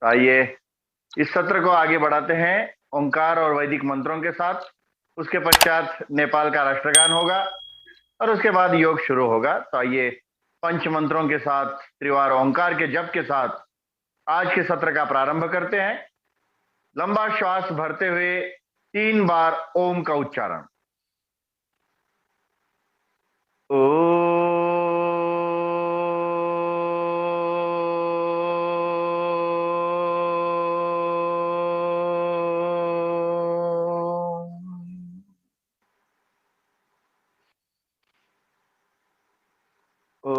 तो आइए इस सत्र को आगे बढ़ाते हैं ओंकार और वैदिक मंत्रों के साथ। उसके पश्चात नेपाल का राष्ट्रगान होगा और उसके बाद योग शुरू होगा। तो आइए पंच मंत्रों के साथ, त्रिवार ओंकार के जप के साथ आज के सत्र का प्रारंभ करते हैं। लंबा श्वास भरते हुए 3 बार ओम का उच्चारण। ओ ओ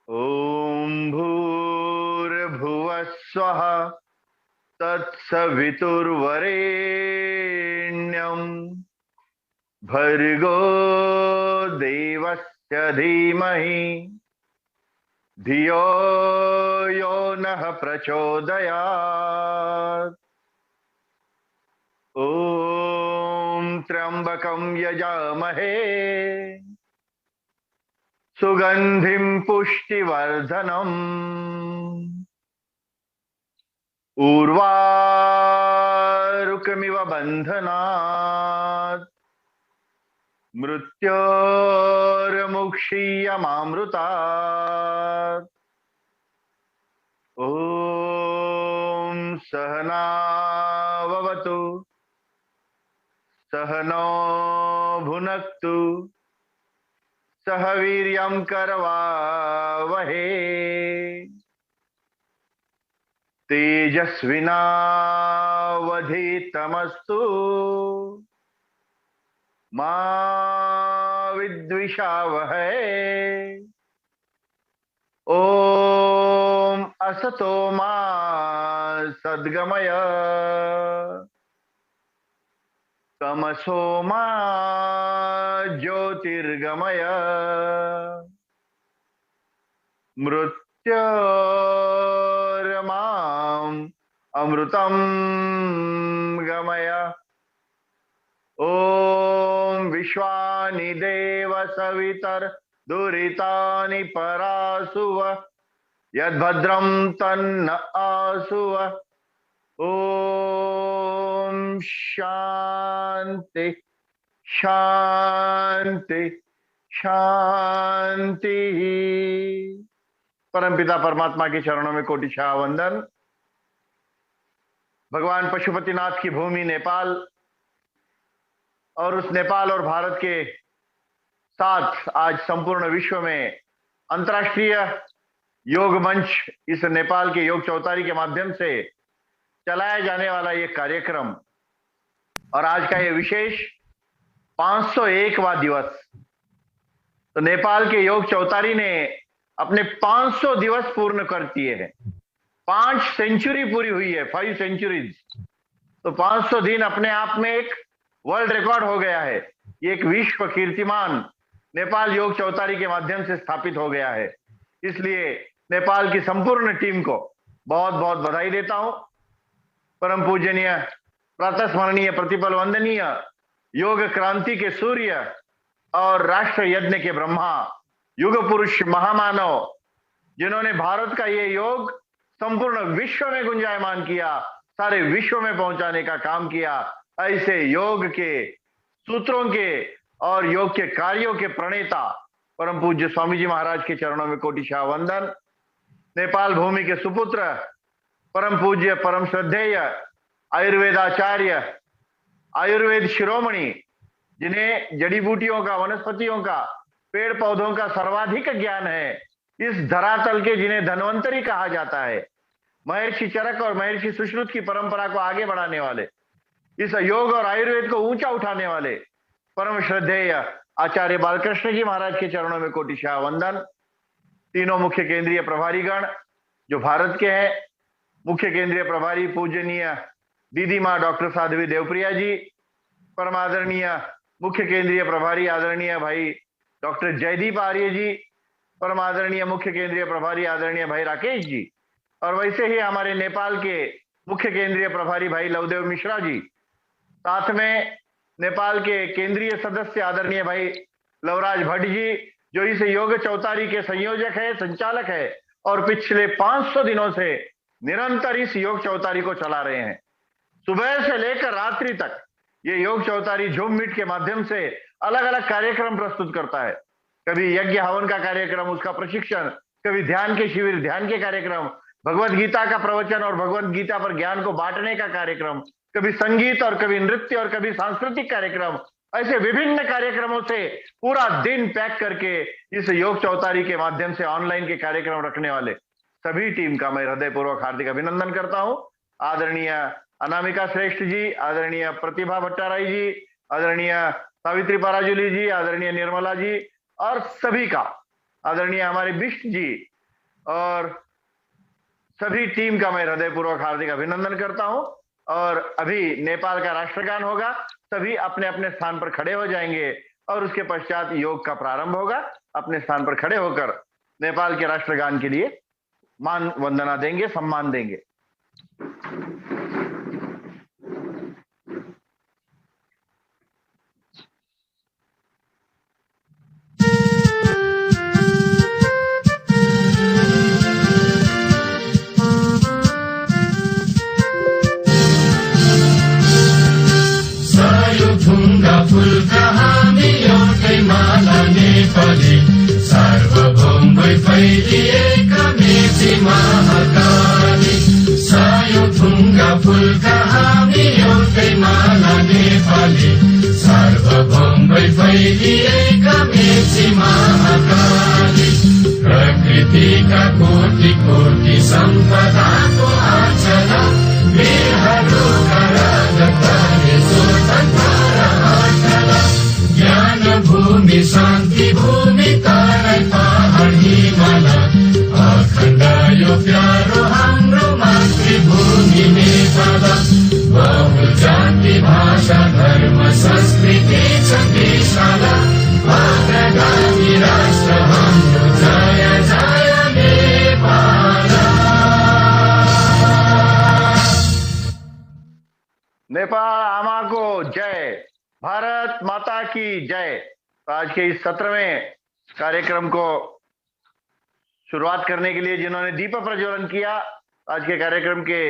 ओ ॐ भूर्भुवः स्वः तत्सवितुर्वरेण्यं भर्गो देवस्य धीमहि धियो यो नः प्रचोदयात्। ॐ त्र्यंबकं यजामहे सुगंधिं पुष्टिवर्धनम् उर्वारुकमिव बन्धनात् मृत्योर्मुक्षीयमामृतात्। ॐ सहनाववतु सहनो भुनक्तु सह वीर्यं करवावहे तेजस्विनावधीतमस्तु मा विद्विषावहै। ॐ असतो मा सद्गमय तमसो मा ज्योतिर्गमय मृत्योर्माम् अमृतं गमय। ॐ विश्वानि देव सवितर दुरितानि परासुव यद्भद्रं तन्न आसुव। ॐ शांति शांति शांति। परमपिता परमात्मा के चरणों में कोटिशाह वंदन। भगवान पशुपतिनाथ की भूमि नेपाल और उस नेपाल और भारत के साथ आज संपूर्ण विश्व में अंतर्राष्ट्रीय योग मंच इस नेपाल के योग चौतारी के माध्यम से चलाया जाने वाला ये कार्यक्रम और आज का ये विशेष 501वां दिवस। तो नेपाल के योग चौतारी ने अपने 500 दिवस पूर्ण कर दिए हैं। 5 सेंचुरी पूरी हुई है, 5 सेंचुरीज। तो 500 दिन अपने आप में एक वर्ल्ड रिकॉर्ड हो गया है। ये एक विश्व कीर्तिमान नेपाल योग चौतारी के माध्यम से स्थापित हो गया है। इसलिए नेपाल की संपूर्ण टीम को बहुत बहुत बधाई देता हूं। परम पूजनीय, प्रातस्मरणीय, प्रतिपल वंदनीय योग क्रांति के सूर्य और राष्ट्र यज्ञ के ब्रह्मा, युग पुरुष, महामानव, जिन्होंने भारत का ये योग संपूर्ण विश्व में गुंजायमान किया, सारे विश्व में पहुंचाने का काम किया, ऐसे योग के सूत्रों के और योग के कार्यों के प्रणेता परम पूज्य स्वामी जी महाराज के चरणों में कोटिशाह वंदन। नेपाल भूमि के सुपुत्र, परम पूज्य, परम श्रद्धेय आयुर्वेदाचार्य, आयुर्वेद शिरोमणि, जिन्हें जड़ी बूटियों का, वनस्पतियों का, पेड़ पौधों का सर्वाधिक ज्ञान है, इस धरातल के जिन्हें धन्वंतरी कहा जाता है, महर्षि चरक और महर्षि सुश्रुत की परंपरा को आगे बढ़ाने वाले, इस योग और आयुर्वेद को ऊंचा उठाने वाले परम श्रद्धेय आचार्य बालकृष्ण जी महाराज के चरणों में कोटिशाह वंदन। तीनों मुख्य केंद्रीय प्रभारीगण, जो भारत के हैं, मुख्य केंद्रीय प्रभारी पूजनीय दीदी माँ डॉक्टर साध्वी देवप्रिया जी, परम आदरणीय मुख्य केंद्रीय प्रभारी आदरणीय भाई डॉक्टर जयदीप आर्य जी, परम आदरणीय मुख्य केंद्रीय प्रभारी आदरणीय भाई राकेश जी, और वैसे ही हमारे नेपाल के मुख्य केंद्रीय प्रभारी भाई लवदेव मिश्रा जी, साथ में नेपाल के केंद्रीय सदस्य आदरणीय भाई लवराज भट्ट जी, जो इस योग चौतारी के संयोजक है, संचालक है और पिछले 500 दिनों से निरंतर इस योग चौतारी को चला रहे हैं। सुबह से लेकर रात्रि तक ये योग चौतारी झूम मीट के माध्यम से अलग अलग कार्यक्रम प्रस्तुत करता है। कभी यज्ञ हवन का कार्यक्रम, उसका प्रशिक्षण, कभी ध्यान के शिविर, ध्यान के कार्यक्रम, भगवत गीता का प्रवचन और भगवत गीता पर ज्ञान को बांटने का कार्यक्रम, कभी संगीत और कभी नृत्य और कभी सांस्कृतिक कार्यक्रम, ऐसे विभिन्न कार्यक्रमों से पूरा दिन पैक करके इस योग चौतारी के माध्यम से ऑनलाइन के कार्यक्रम रखने वाले सभी टीम का मैं हृदयपूर्वक हार्दिक अभिनंदन करता हूं। आदरणीय अनामिका श्रेष्ठ जी, आदरणीय प्रतिभा भट्टाराई जी, आदरणीय सावित्री पराजुली जी, आदरणीय निर्मला जी और सभी का, आदरणीय हमारे बिष्ट जी और सभी टीम का मैं हृदयपूर्वक हार्दिक अभिनंदन करता हूं। और अभी नेपाल का राष्ट्रगान होगा, सभी अपने अपने स्थान पर खड़े हो जाएंगे और उसके पश्चात योग का प्रारंभ होगा। अपने स्थान पर खड़े होकर नेपाल के राष्ट्रगान के लिए मान वंदना देंगे, सम्मान देंगे। फुलका हामी एउटै माला नेपाली, सार्वभौम भई फैलिएका मेची महाकाली। सायो थुङ्गा फुलका हामी एउटै माला नेपाली, सार्वभौम भई फैलिएका मेची महाकाली। प्रकृतिका कोटि कोटि सम्पदाको आचला, वीरहरूका राजधानी स्वतन्त्र ज्ञान भूमि शान्ति भूमि तराई पहाड हिमाल, अखण्ड यो प्यारो हाम्रो मातृभूमि नेपाल। बहु जाति भाषा धर्म संस्कृति छ विशाल, अग्रगामी राष्ट्र हाम्रो जय जय नेपाल। नेपाल आमा को जय, भारत माता की जय। तो आज के इस 17वें कार्यक्रम को शुरुआत करने के लिए जिन्होंने दीप प्रज्वलन किया, आज के कार्यक्रम के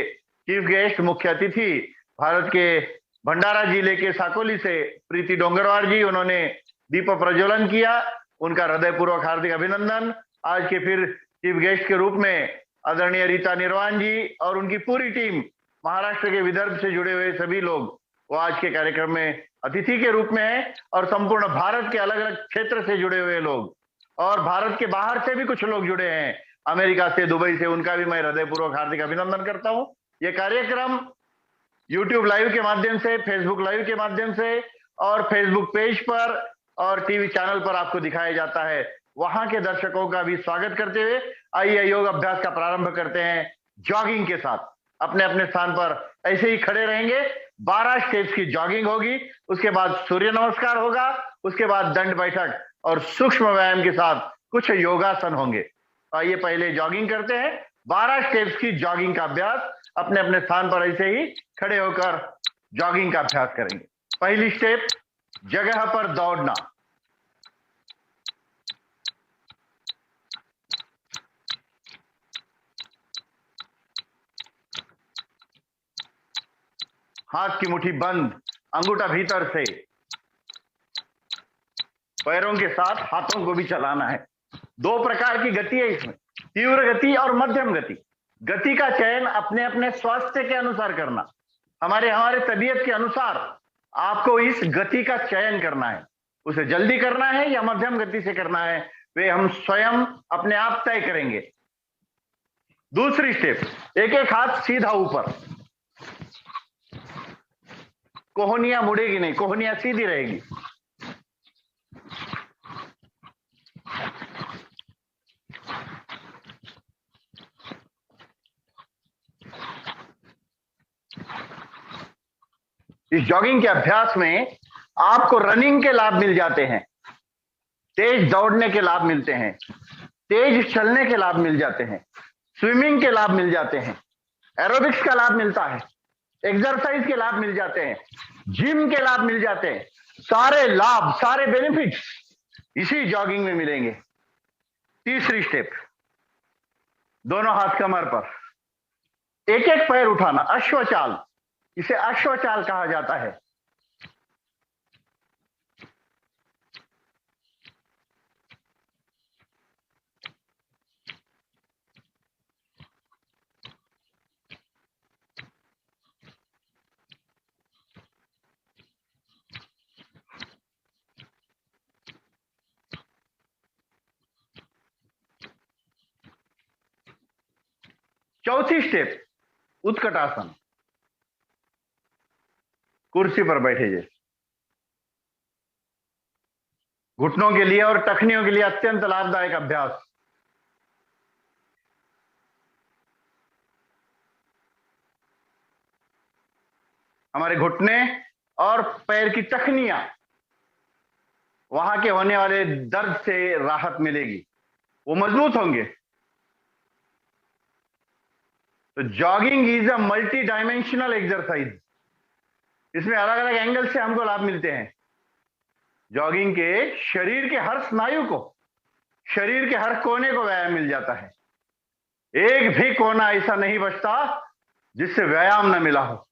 चीफ गेस्ट मुख्य अतिथि भारत के भंडारा जिले के साकोली से प्रीति डोंगरवार जी, उन्होंने दीप प्रज्वलन किया, उनका हृदयपूर्वक हार्दिक अभिनंदन। आज के फिर चीफ गेस्ट के रूप में आदरणीय रीता निर्वाण जी और उनकी पूरी टीम, महाराष्ट्र के विदर्भ से जुड़े हुए सभी लोग वो आज के कार्यक्रम में अतिथि के रूप में है, और संपूर्ण भारत के अलग अलग क्षेत्र से जुड़े हुए लोग और भारत के बाहर से भी कुछ लोग जुड़े हैं, अमेरिका से, दुबई से, उनका भी मैं हृदयपूर्वक हार्दिक अभिनंदन करता हूं। ये कार्यक्रम यूट्यूब लाइव के माध्यम से, फेसबुक लाइव के माध्यम से और फेसबुक पेज पर और टीवी चैनल पर आपको दिखाया जाता है। वहां के दर्शकों का भी स्वागत करते हुए आइए योग अभ्यास का प्रारंभ करते हैं जॉगिंग के साथ। अपने अपने स्थान पर ऐसे ही खड़े रहेंगे, 12 स्टेप्स की जॉगिंग होगी, उसके बाद सूर्य नमस्कार होगा, उसके बाद दंड बैठक और सूक्ष्म व्यायाम के साथ कुछ योगासन होंगे। आइए पहले जॉगिंग करते हैं, 12 स्टेप्स की जॉगिंग का अभ्यास। अपने अपने स्थान पर ऐसे ही खड़े होकर जॉगिंग का अभ्यास करेंगे। पहली स्टेप, जगह पर दौड़ना। हाथ की मुट्ठी बंद, अंगूठा भीतर से, पैरों के साथ हाथों को भी चलाना है। 2 प्रकार की गति है इसमें, तीव्र गति और मध्यम गति। गति का चयन अपने अपने स्वास्थ्य के अनुसार करना, हमारे तबीयत के अनुसार आपको इस गति का चयन करना है। उसे जल्दी करना है या मध्यम गति से करना है, वे हम स्वयं अपने आप तय करेंगे। दूसरी स्टेप, एक एक हाथ सीधा ऊपर, कोहनियां मुड़ेगी नहीं, कोहनियां सीधी रहेगी। इस जॉगिंग के अभ्यास में आपको रनिंग के लाभ मिल जाते हैं, तेज दौड़ने के लाभ मिलते हैं, तेज चलने के लाभ मिल जाते हैं, स्विमिंग के लाभ मिल जाते हैं, एरोबिक्स का लाभ मिलता है, एक्सरसाइज के लाभ मिल जाते हैं, जिम के लाभ मिल जाते हैं। सारे लाभ, सारे बेनिफिट्स इसी जॉगिंग में मिलेंगे। तीसरी स्टेप, दोनों हाथ कमर पर, एक एक पैर उठाना, अश्वचाल। इसे अश्वचाल कहा जाता है। चौथी स्टेप, उत्कटासन, कुर्सी पर बैठे जैसे। घुटनों के लिए और टखनियों के लिए अत्यंत लाभदायक अभ्यास। हमारे घुटने और पैर की टखनियां, वहां के होने वाले दर्द से राहत मिलेगी, वो मजबूत होंगे। तो jogging is a multi dimensional exercise. इसमें अलग अलग एंगल से हमको लाभ मिलते हैं। जॉगिंग के शरीर के हर स्नायु को, शरीर के हर कोने को व्यायाम मिल जाता है। एक भी कोना ऐसा नहीं बचता जिससे व्यायाम न मिला हो।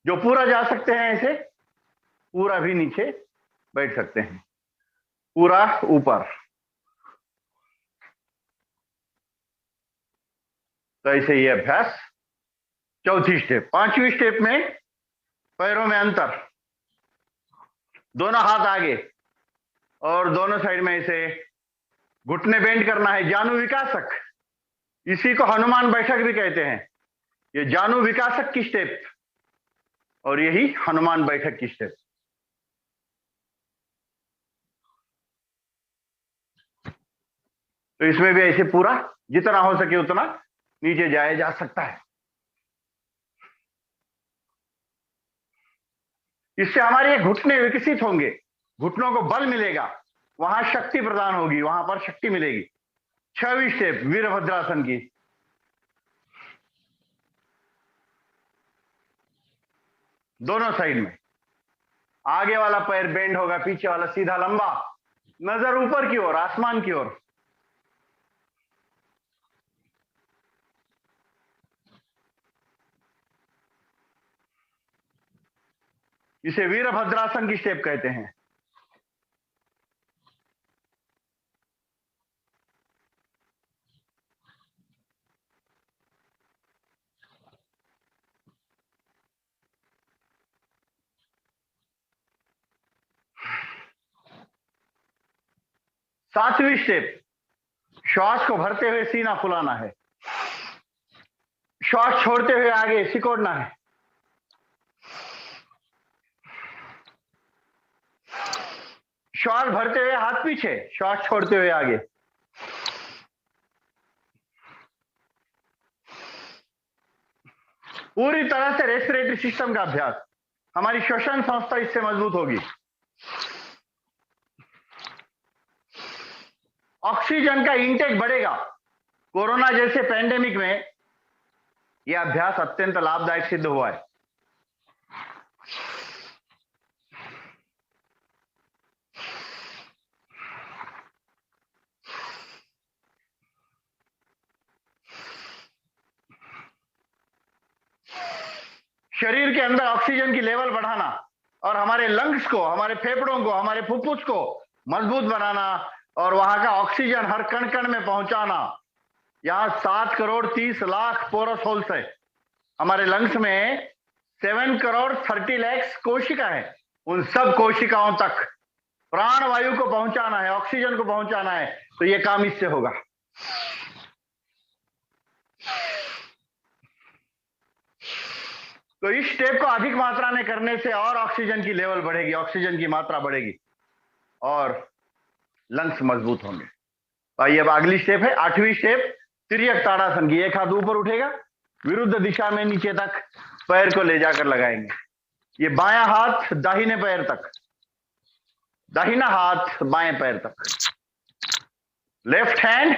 जो पूरा जा सकते हैं ऐसे, पूरा भी नीचे बैठ सकते हैं, पूरा ऊपर। तो ऐसे ये अभ्यास चौथी स्टेप। पांचवी स्टेप में पैरों में अंतर, दोनों हाथ आगे और दोनों साइड में ऐसे घुटने बेंड करना है, जानु विकासक। इसी को हनुमान बैठक भी कहते हैं। ये जानु विकासक की स्टेप और यही हनुमान बैठक की स्टेप। तो इसमें भी ऐसे पूरा जितना हो सके उतना नीचे जाया जा सकता है। इससे हमारे घुटने विकसित होंगे, घुटनों को बल मिलेगा, वहां शक्ति प्रदान होगी, वहां पर शक्ति मिलेगी। छठवीं स्टेप, वीरभद्रासन की। दोनों साइड में आगे वाला पैर बेंड होगा, पीछे वाला सीधा लंबा, नजर ऊपर की ओर, आसमान की ओर। इसे वीरभद्रासन की स्टेप कहते हैं। सातवीं स्टेप, श्वास को भरते हुए सीना फुलाना है, श्वास छोड़ते हुए आगे सिकोड़ना है। श्वास भरते हुए हाथ पीछे, श्वास छोड़ते हुए आगे। पूरी तरह से रेस्पिरेटरी सिस्टम का अभ्यास। हमारी श्वसन संस्था इससे मजबूत होगी। ऑक्सीजन का इंटेक बढ़ेगा। कोरोना जैसे पैंडेमिक में यह अभ्यास अत्यंत लाभदायक सिद्ध हुआ है। शरीर के अंदर ऑक्सीजन की लेवल बढ़ाना और हमारे लंग्स को, हमारे फेफड़ों को, हमारे फुफ्फुस को मजबूत बनाना और वहां का ऑक्सीजन हर कण कण में पहुंचाना। यहां 7 करोड़ 30 लाख पोरस होल्स है। हमारे लंग्स में 7 करोड़ 30 लाख कोशिका है। उन सब कोशिकाओं तक प्राणवायु को पहुंचाना है, ऑक्सीजन को पहुंचाना है। तो यह काम इससे होगा। तो इस स्टेप को अधिक मात्रा में करने से और ऑक्सीजन की लेवल बढ़ेगी, ऑक्सीजन की मात्रा बढ़ेगी और लंग्स मजबूत होंगे। आइए अब अगली स्टेप है 8वीं स्टेप, तिर्यक ताड़ासन की। एक हाथ ऊपर उठेगा, विरुद्ध दिशा में नीचे तक पैर को ले जाकर लगाएंगे। ये बायां हाथ दाहिने पैर तक, दाहिना हाथ बाएं पैर तक। Left hand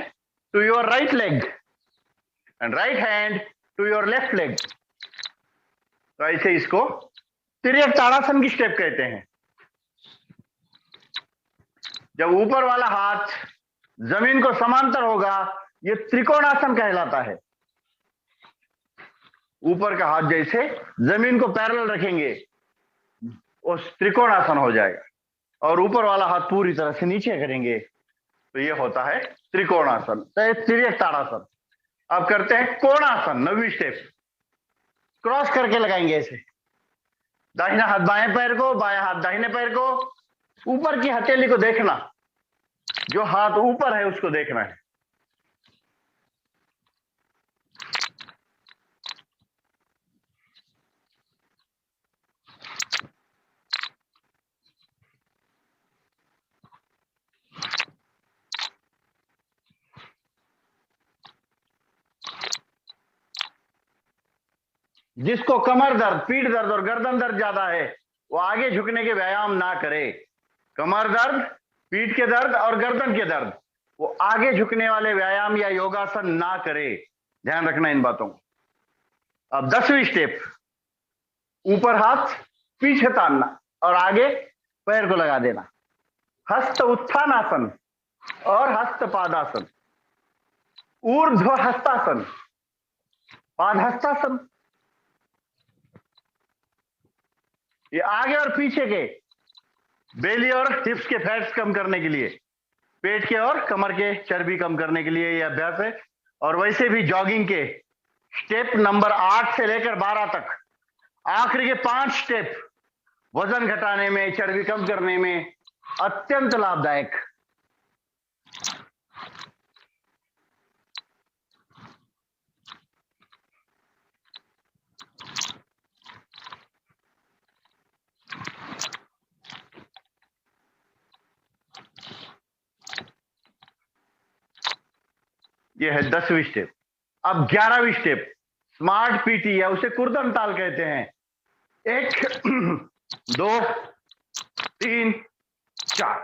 to your right leg and right hand to your left leg. तो ऐसे इसको तिर्यक ताड़ासन की स्टेप कहते हैं। जब ऊपर वाला हाथ जमीन को समांतर होगा, यह त्रिकोणासन कहलाता है। ऊपर का हाथ जैसे जमीन को पैरेलल रखेंगे, उस त्रिकोणासन हो जाएगा। और ऊपर वाला हाथ पूरी तरह से नीचे करेंगे तो यह होता है त्रिकोणासन, तिर्यक ताड़ासन। अब करते हैं कोणासन, 9वीं स्टेप। क्रॉस करके लगाएंगे ऐसे, दाहिना हाथ बाएं पैर को, बायां हाथ दाहिने पैर को। ऊपर की हथेली को देखना, जो हाथ ऊपर है उसको देखना है। जिसको कमर दर्द, पीठ दर्द और गर्दन दर्द ज्यादा है, वो आगे झुकने के व्यायाम ना करे। कमर दर्द, पीठ के दर्द और गर्दन के दर्द, वो आगे झुकने वाले व्यायाम या योगासन ना करे। ध्यान रखना इन बातों को। अब 10वीं स्टेप, ऊपर हाथ पीछे तानना और आगे पैर को लगा देना। हस्त उत्थानासन और हस्त पादासन, ऊर्ध्व हस्तासन, पाद हस्तासन। ये आगे और पीछे के बेली और हिप्स के फैट्स कम करने के लिए, पेट के और कमर के चर्बी कम करने के लिए ये अभ्यास है। और वैसे भी जॉगिंग के स्टेप नंबर 8 से लेकर 12 तक, आखिरी के 5 स्टेप वजन घटाने में, चर्बी कम करने में अत्यंत लाभदायक। ये है 10वीं स्टेप। अब 11वीं स्टेप, स्मार्ट पीटी या उसे कुर्दन ताल कहते हैं। 1 2 3 4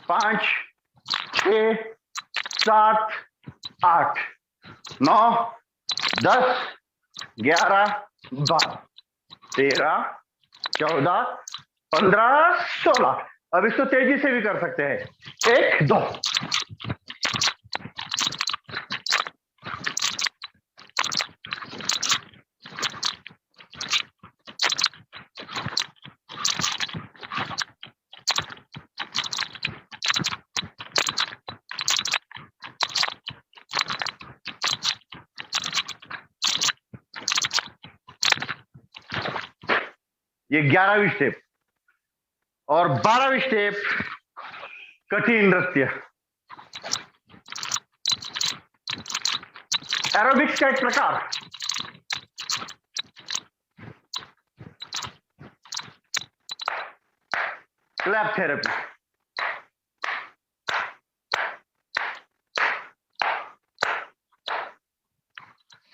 5 6 7 8 9 10 11 12 13 14 15 16। अब इसको तेजी से भी कर सकते हैं। 1 2 ये 11वीं स्टेप। और 12वीं स्टेप कठिन नृत्य, एरोबिक्स का एक प्रकार। Clap therapy.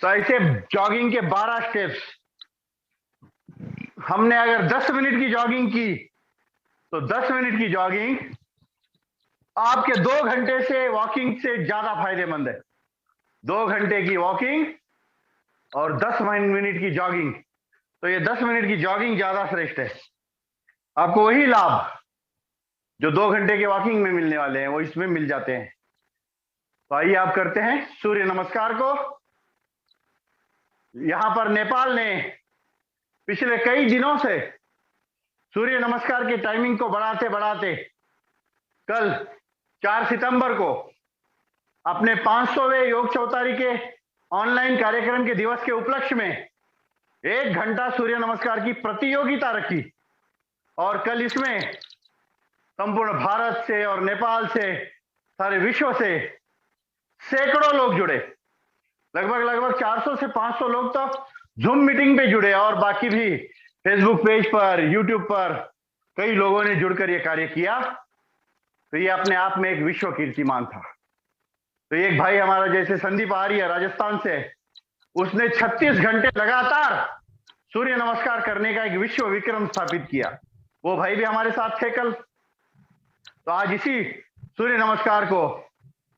तो ऐसे जॉगिंग के 12 स्टेप्स हमने अगर 10 मिनट की जॉगिंग की तो 10 मिनट की जॉगिंग आपके 2 घंटे से वॉकिंग से ज्यादा फायदेमंद है। 2 घंटे की वॉकिंग और 10 मिनट की जॉगिंग, तो ये 10 मिनट की जॉगिंग ज्यादा श्रेष्ठ है। आपको वही लाभ जो 2 घंटे के वॉकिंग में मिलने वाले हैं वो इसमें मिल जाते हैं। तो आइए आप करते हैं सूर्य नमस्कार को। यहां पर नेपाल ने पिछले कई दिनों से सूर्य नमस्कार की टाइमिंग को बढ़ाते बढ़ाते कल 4 सितंबर को अपने 500वें योग चौतारी के ऑनलाइन कार्यक्रम के दिवस के उपलक्ष्य में 1 घंटा सूर्य नमस्कार की प्रतियोगिता रखी। और कल इसमें संपूर्ण भारत से और नेपाल से, सारे विश्व से सैकड़ों लोग जुड़े। लगभग 400 से 500 लोग तो जूम मीटिंग पे जुड़े और बाकी भी फेसबुक पेज पर, यूट्यूब पर कई लोगों ने जुड़कर यह कार्य किया। तो ये अपने आप में एक विश्व कीर्तिमान था। तो एक भाई हमारा जैसे संदीप आर्य राजस्थान से, उसने 36 घंटे लगातार सूर्य नमस्कार करने का एक विश्व विक्रम स्थापित किया। वो भाई भी हमारे साथ थे कल। तो आज इसी सूर्य नमस्कार को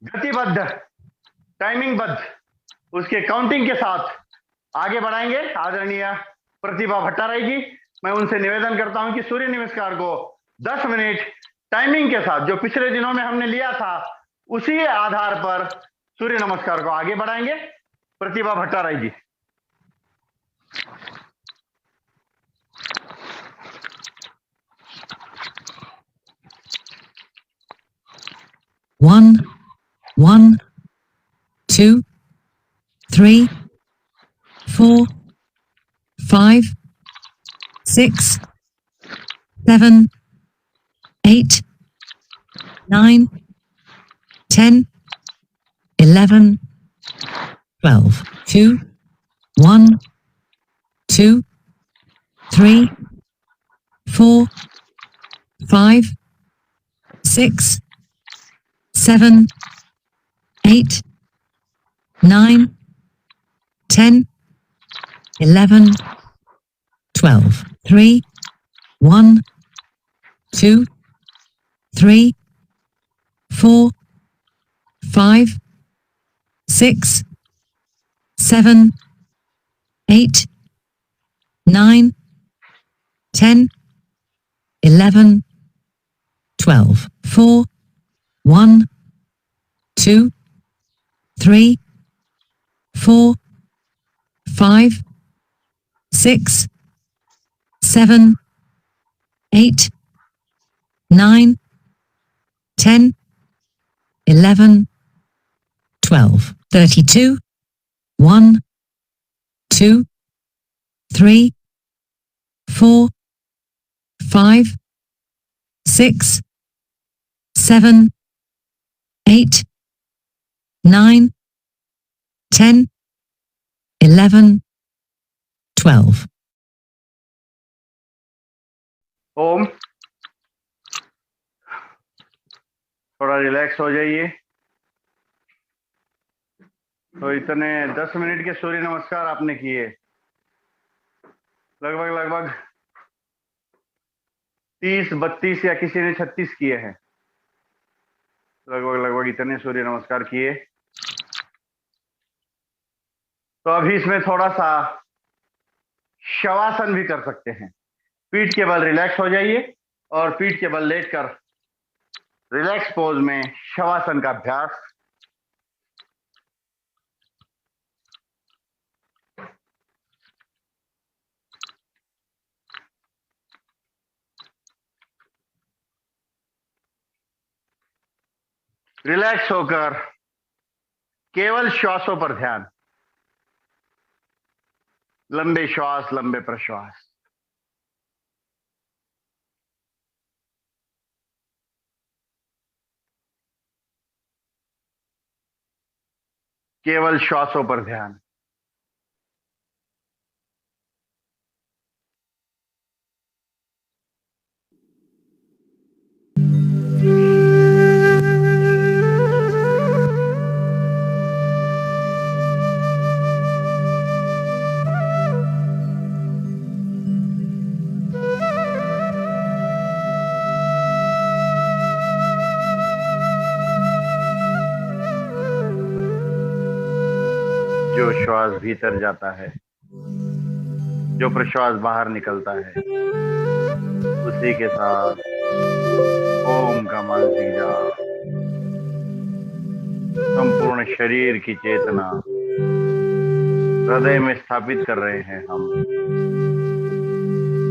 गतिबद्ध, टाइमिंगबद्ध, उसके काउंटिंग के साथ आगे बढ़ाएंगे आदरणीय प्रतिभा भट्टाराई जी। मैं उनसे निवेदन करता हूं कि सूर्य नमस्कार को 10 मिनट टाइमिंग के साथ, जो पिछले दिनों में हमने लिया था, उसी आधार पर सूर्य नमस्कार को आगे बढ़ाएंगे। प्रतिभा भट्टाराई जी। One, 2, 3, 4, 5, 6, 7, 8, 9, 10, 11, 12. 2, 1, 2, 3, 4, 5, 6, 7, 8, 9, 10, 11, 12. 3, 1, 2, 3, 4, 5, 6, 7, 8, 9, 10, 11, 12. 4, 1, 2, 3, 4, 5, 6, 7, 8, 9, 10, 11, 12. 32, 1, 2, 3, 4, 5, 6, 7, 8, 9, 10, 11, 12. ओम। थोड़ा रिलैक्स हो जाइए। तो इतने 10 मिनट के सूर्य नमस्कार आपने किए, लगभग 30, 32 या किसी ने 36 किए हैं। लगभग इतने सूर्य नमस्कार किए। तो अभी इसमें थोड़ा सा शवासन भी कर सकते हैं। पीठ के बल रिलैक्स हो जाइए और पीठ के बल लेटकर रिलैक्स पोज में शवासन का अभ्यास। रिलैक्स होकर केवल श्वासों पर ध्यान। लंबे श्वास, लंबे प्रश्वास। केवल श्वासों पर ध्यान। जो श्वास भीतर जाता है, जो प्रश्वास बाहर निकलता है, उसी के साथ ओम का मानसिक जाप। संपूर्ण शरीर की चेतना हृदय में स्थापित कर रहे हैं हम।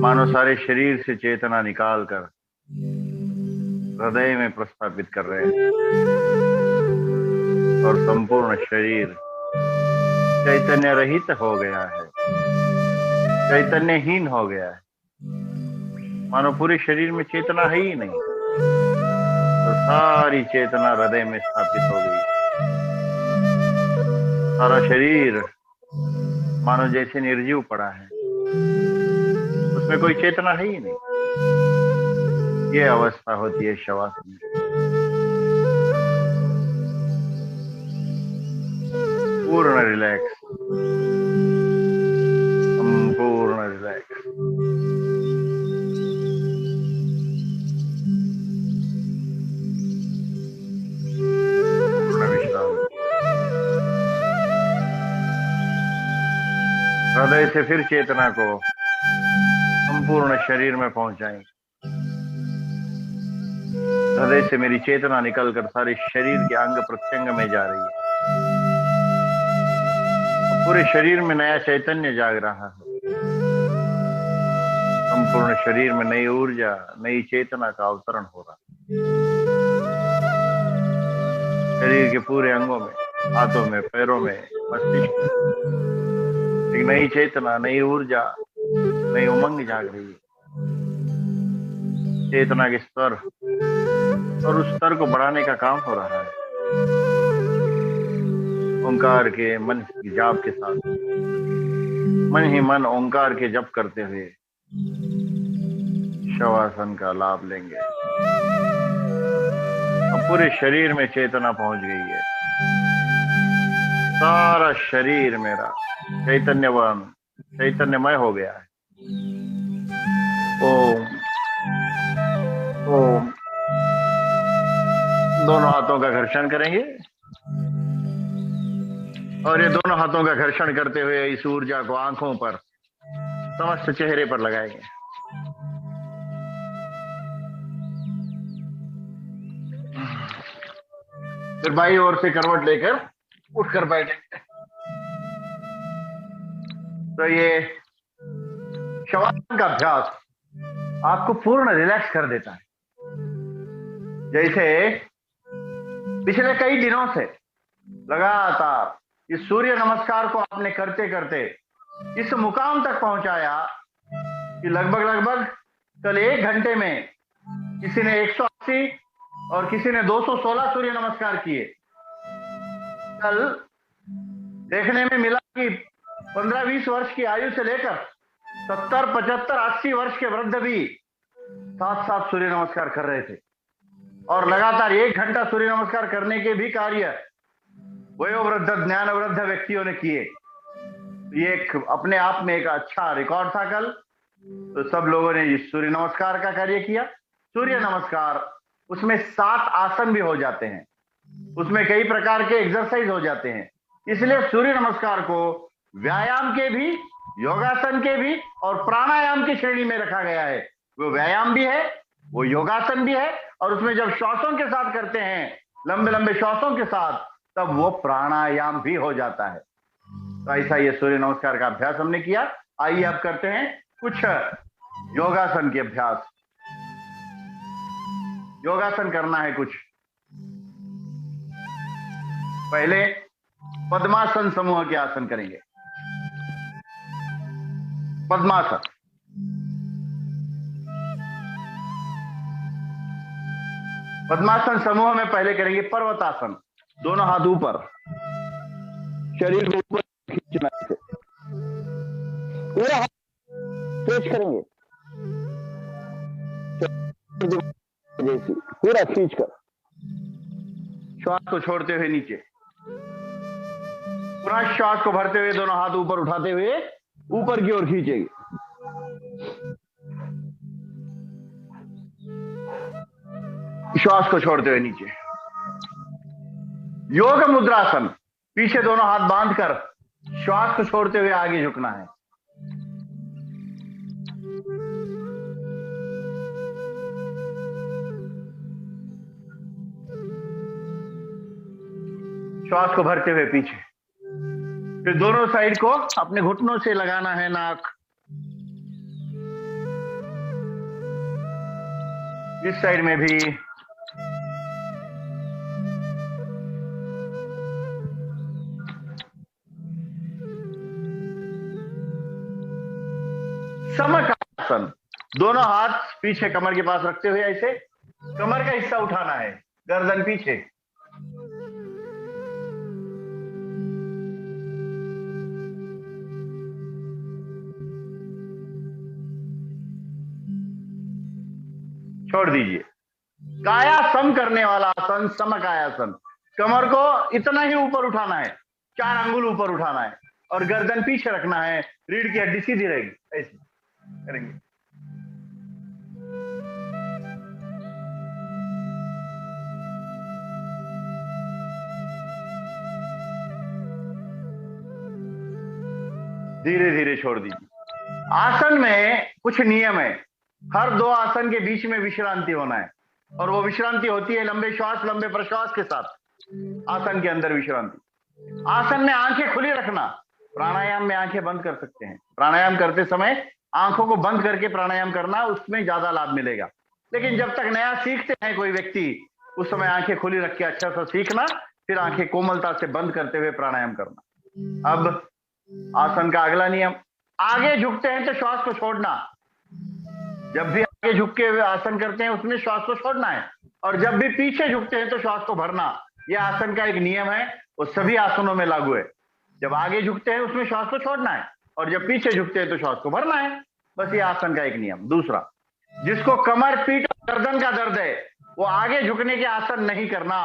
मानो सारे शरीर से चेतना निकालकर हृदय में प्रस्थापित कर रहे हैं और संपूर्ण शरीर चैतन्य रहित हो गया है, चैतन्यहीन हो गया है। मानो पूरे शरीर में चेतना है ही नहीं, तो सारी चेतना हृदय में स्थापित हो गई। सारा शरीर मानो जैसे निर्जीव पड़ा है, उसमें कोई चेतना है ही नहीं। ये अवस्था होती है शवासन में। रिलैक्स, संपूर्ण रिलैक्स। पूर्ण विश्राम। हृदय से फिर चेतना को संपूर्ण शरीर में पहुंचाएंगे। हृदय से मेरी चेतना निकलकर सारे शरीर के अंग प्रत्यंग में जा रही है। पूरे शरीर में नया चैतन्य जाग रहा है। संपूर्ण शरीर में नई ऊर्जा, नई चेतना का अवतरण हो रहा है। शरीर के पूरे अंगों में, हाथों में, पैरों में, मस्तिष्क में एक नई चेतना, नई ऊर्जा, नई उमंग जाग रही है। चेतना के स्तर और उस स्तर को बढ़ाने का काम हो रहा है। ओंकार के मन की जाप के साथ, मन ही मन ओंकार के जप करते हुए शवासन का लाभ लेंगे। अब पूरे शरीर में चेतना पहुंच गई है। सारा शरीर मेरा चैतन्यवान, चैतन्यमय हो गया है। ओम ओम। दोनों हाथों का घर्षण करेंगे और ये दोनों हाथों का घर्षण करते हुए इस ऊर्जा को आंखों पर, समस्त चेहरे पर लगाएंगे। फिर बाईं ओर से करवट लेकर उठकर बैठेंगे। तो ये शवासन का अभ्यास आपको पूर्ण रिलैक्स कर देता है। जैसे पिछले कई दिनों से लगातार इस सूर्य नमस्कार को आपने करते करते इस मुकाम तक पहुंचाया कि लगभग कल 1 घंटे में किसी ने 180 और किसी ने 216 सूर्य नमस्कार किए। कल देखने में मिला कि 15-20 वर्ष की आयु से लेकर 70, 75, 80 वर्ष के वृद्ध भी 7-7 सूर्य नमस्कार कर रहे थे और लगातार 1 घंटा सूर्य नमस्कार करने के भी कार्य वयोवृद्ध, ज्ञान वृद्ध व्यक्तियों ने किए। ये एक अपने आप में एक अच्छा रिकॉर्ड था कल। तो सब लोगों ने इस सूर्य नमस्कार का कार्य किया। सूर्य नमस्कार, उसमें 7 आसन भी हो जाते हैं, उसमें कई प्रकार के एक्सरसाइज हो जाते हैं। इसलिए सूर्य नमस्कार को व्यायाम के भी, योगासन के भी और प्राणायाम की श्रेणी में रखा गया है। वो व्यायाम भी है, वो योगासन भी है और उसमें जब श्वासों के साथ करते हैं, लंबे लंबे श्वासों के साथ, तब वो प्राणायाम भी हो जाता है। तो ऐसा ये सूर्य नमस्कार का अभ्यास हमने किया। आइए अब करते हैं कुछ योगासन के अभ्यास। योगासन करना है कुछ। पहले पद्मासन समूह के आसन करेंगे। पद्मासन। पद्मासन समूह में पहले करेंगे पर्वतासन। दोनों हाथ ऊपर, शरीर को ऊपर खींचना है, पूरा हाथ स्ट्रेच करेंगे, जैसे पूरा खींचकर श्वास को छोड़ते हुए नीचे, पूरा श्वास को भरते हुए दोनों हाथ ऊपर उठाते हुए ऊपर की ओर खींचेंगे। श्वास को छोड़ते हुए नीचे। योग मुद्रासन, पीछे दोनों हाथ बांधकर श्वास को छोड़ते हुए आगे झुकना है। श्वास को भरते हुए पीछे। फिर दोनों साइड को अपने घुटनों से लगाना है नाक। इस साइड में भी समकासन, दोनों हाथ पीछे कमर के पास रखते हुए ऐसे कमर का हिस्सा उठाना है, गर्दन पीछे। छोड़ दीजिए। काया सम करने वाला आसन समकायासन, कमर को इतना ही ऊपर उठाना है, 4 अंगुल ऊपर उठाना है और गर्दन पीछे रखना है, रीढ़ की हड्डी सीधी रहेगी। ऐसे करेंगे। धीरे धीरे छोड़ दीजिए। आसन में कुछ नियम है। हर 2 आसन के बीच में विश्रांति होना है, और वो विश्रांति होती है लंबे श्वास लंबे प्रश्वास के साथ। आसन के अंदर विश्रांति। आसन में आंखें खुली रखना। प्राणायाम में आंखें बंद कर सकते हैं। प्राणायाम करते समय आंखों को बंद करके प्राणायाम करना, उसमें ज्यादा लाभ मिलेगा। लेकिन जब तक नया सीखते हैं कोई व्यक्ति, उस समय आंखें खुली रख के अच्छा सा सीखना, फिर आंखें कोमलता से बंद करते हुए प्राणायाम करना। अब आसन का अगला नियम, आगे झुकते हैं तो श्वास को छोड़ना। जब भी आगे झुक के आसन करते हैं उसमें श्वास को छोड़ना है, और जब भी पीछे झुकते हैं तो श्वास को भरना। यह आसन का एक नियम है, वो सभी आसनों में लागू है। जब आगे झुकते हैं उसमें श्वास को छोड़ना है, और जब पीछे झुकते हैं तो श्वास को भरना है। बस ये आसन का एक नियम। दूसरा, जिसको कमर पीठ और गर्दन का दर्द है, वो आगे झुकने के आसन नहीं करना।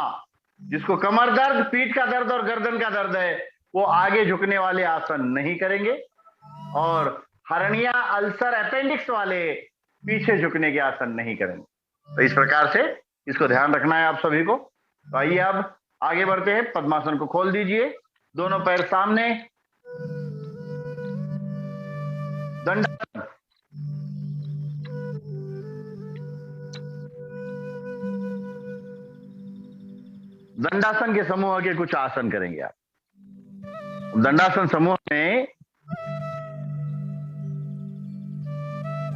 जिसको कमर दर्द, पीठ का दर्द और गर्दन का दर्द है, वो आगे झुकने वाले आसन नहीं करेंगे। और हर्निया, अल्सर, अपेंडिक्स वाले पीछे झुकने के आसन नहीं करेंगे। तो इस प्रकार से इसको ध्यान रखना है आप सभी को। तो आइए अब आगे बढ़ते हैं। पद्मासन को खोल दीजिए, दोनों पैर सामने, दंडासन। दंडासन के समूह के कुछ आसन करेंगे आप। दंडासन समूह में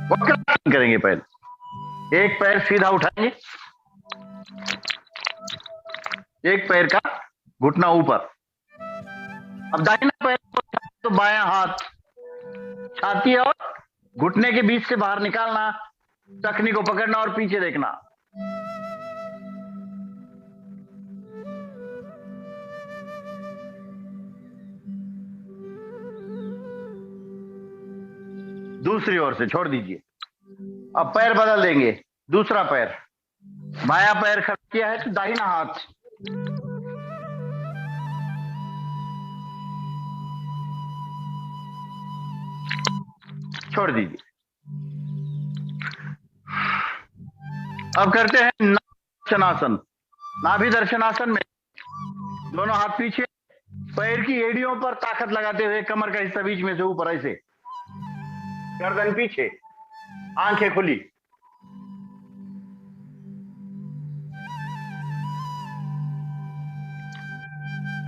वक्रासन करेंगे। पहले एक पैर सीधा उठाएंगे, एक पैर का घुटना ऊपर। अब दाहिना पैर तो बायां हाथ छाती और घुटने के बीच से बाहर निकालना, टखनी को पकड़ना और पीछे देखना। दूसरी ओर से छोड़ दीजिए। अब पैर बदल देंगे। दूसरा पैर, बायां पैर खड़ा किया है तो दाहिना हाथ छोड़ दीजिए। अब करते हैं दर्शनासन। नाभि दर्शनासन में दोनों हाथ पीछे, पैर की एड़ियों पर ताकत लगाते हुए कमर का हिस्सा बीच में से ऊपर, ऐसे गर्दन पीछे, आंखें खुली।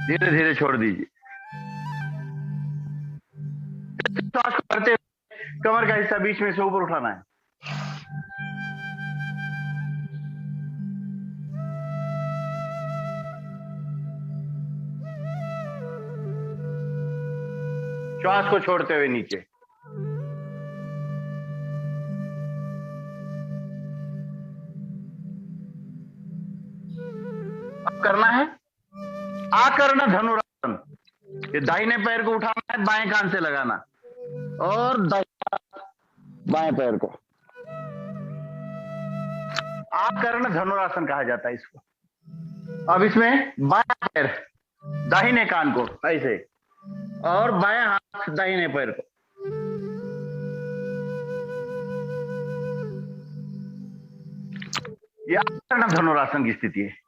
धीरे धीरे छोड़ दीजिए। श्वास को करते हुए कमर का हिस्सा बीच में से ऊपर उठाना है। श्वास को छोड़ते हुए नीचे। अब करना है आकर्ण धनुरासन। ये दाहिने पैर को उठाना है, बाएं कान से लगाना, और बाएं पैर को आकर्ण धनुरासन कहा जाता है इसको। अब इसमें बायां पैर दाहिने कान को ऐसे, और बायां हाथ दाहिने पैर को। यह आकर्ण धनुरासन की स्थिति है।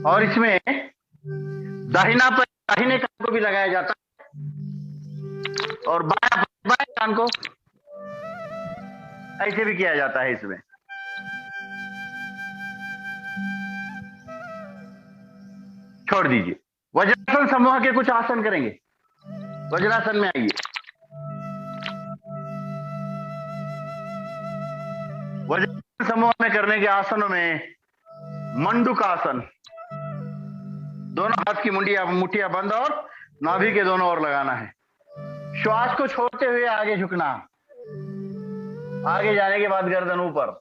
और इसमें दाहिना पैर दाहिने कान को भी लगाया जाता है, और बाएं कान को ऐसे भी किया जाता है। इसमें छोड़ दीजिए। वज्रासन समूह के कुछ आसन करेंगे। वज्रासन में आइए। वज्रासन समूह में करने के आसनों में मंडूकासन, दोनों हाथ की मुठ्ठियां बंद और नाभि के दोनों ओर लगाना है। श्वास को छोड़ते हुए आगे झुकना, आगे जाने के बाद गर्दन ऊपर।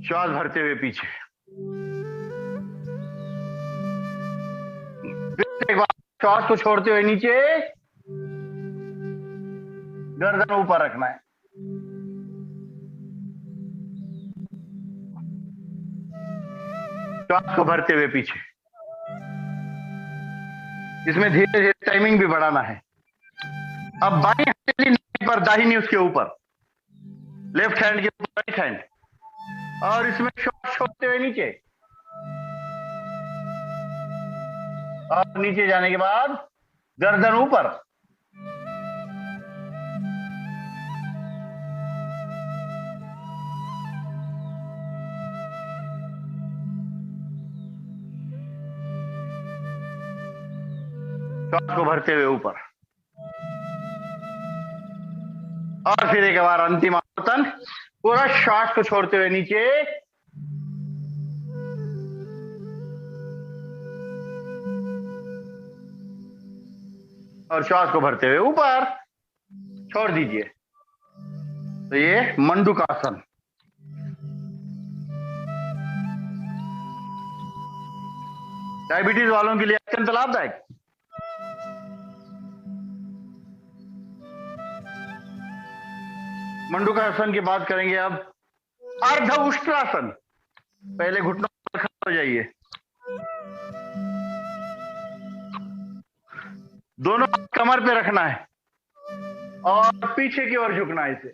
श्वास भरते हुए पीछे। एक बार श्वास को छोड़ते हुए नीचे, गर्दन ऊपर रखना है। श्वास को भरते हुए पीछे। इसमें धीरे धीरे टाइमिंग भी बढ़ाना है। अब बाई हथेली पर दाहिनी उसके ऊपर, लेफ्ट हैंड के ऊपर राइट हैंड, और इसमें श्वास छोड़ते हुए नीचे, और नीचे जाने के बाद गर्दन ऊपर। श्वास को भरते हुए ऊपर, और फिर एक बार अंतिम आवर्तन, पूरा श्वास को छोड़ते हुए नीचे, और श्वास को भरते हुए ऊपर छोड़ दीजिए। तो ये मंडूकासन। डायबिटीज वालों के लिए अत्यंत लाभदायक। मंडूकासन की बात करेंगे अब। अर्ध उष्ट्रासन। पहले घुटनों पर खड़े हो जाइए, दोनों हाथ कमर पे रखना है और पीछे की ओर झुकना है इसे।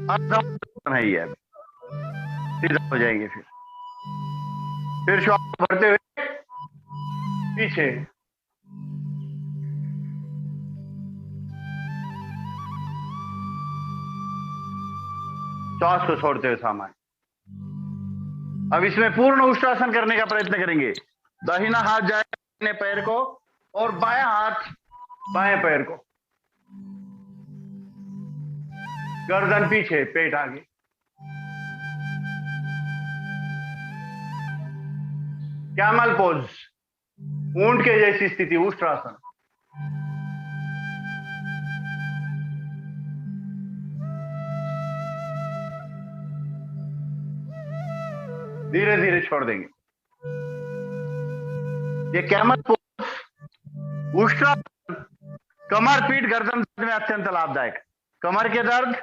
अर्ध है ये, सीधा हो जाएंगे। फिर श्वास भरते हुए पीछे, श्वास को छोड़ते हुए सामान्य। अब इसमें पूर्ण उष्ट्रासन करने का प्रयत्न करेंगे। दाहिना हाथ जाएगा दाहिने पैर को, और बायां हाथ बाएं पैर को, गर्दन पीछे, पेट आगे। कैमल पोज, ऊंट के जैसी स्थिति, उष्ट्रासन। धीरे धीरे छोड़ देंगे। ये कैमल पोज, उष्ट्रासन, कमर पीठ गर्दन दर्द में अत्यंत लाभदायक। कमर के दर्द,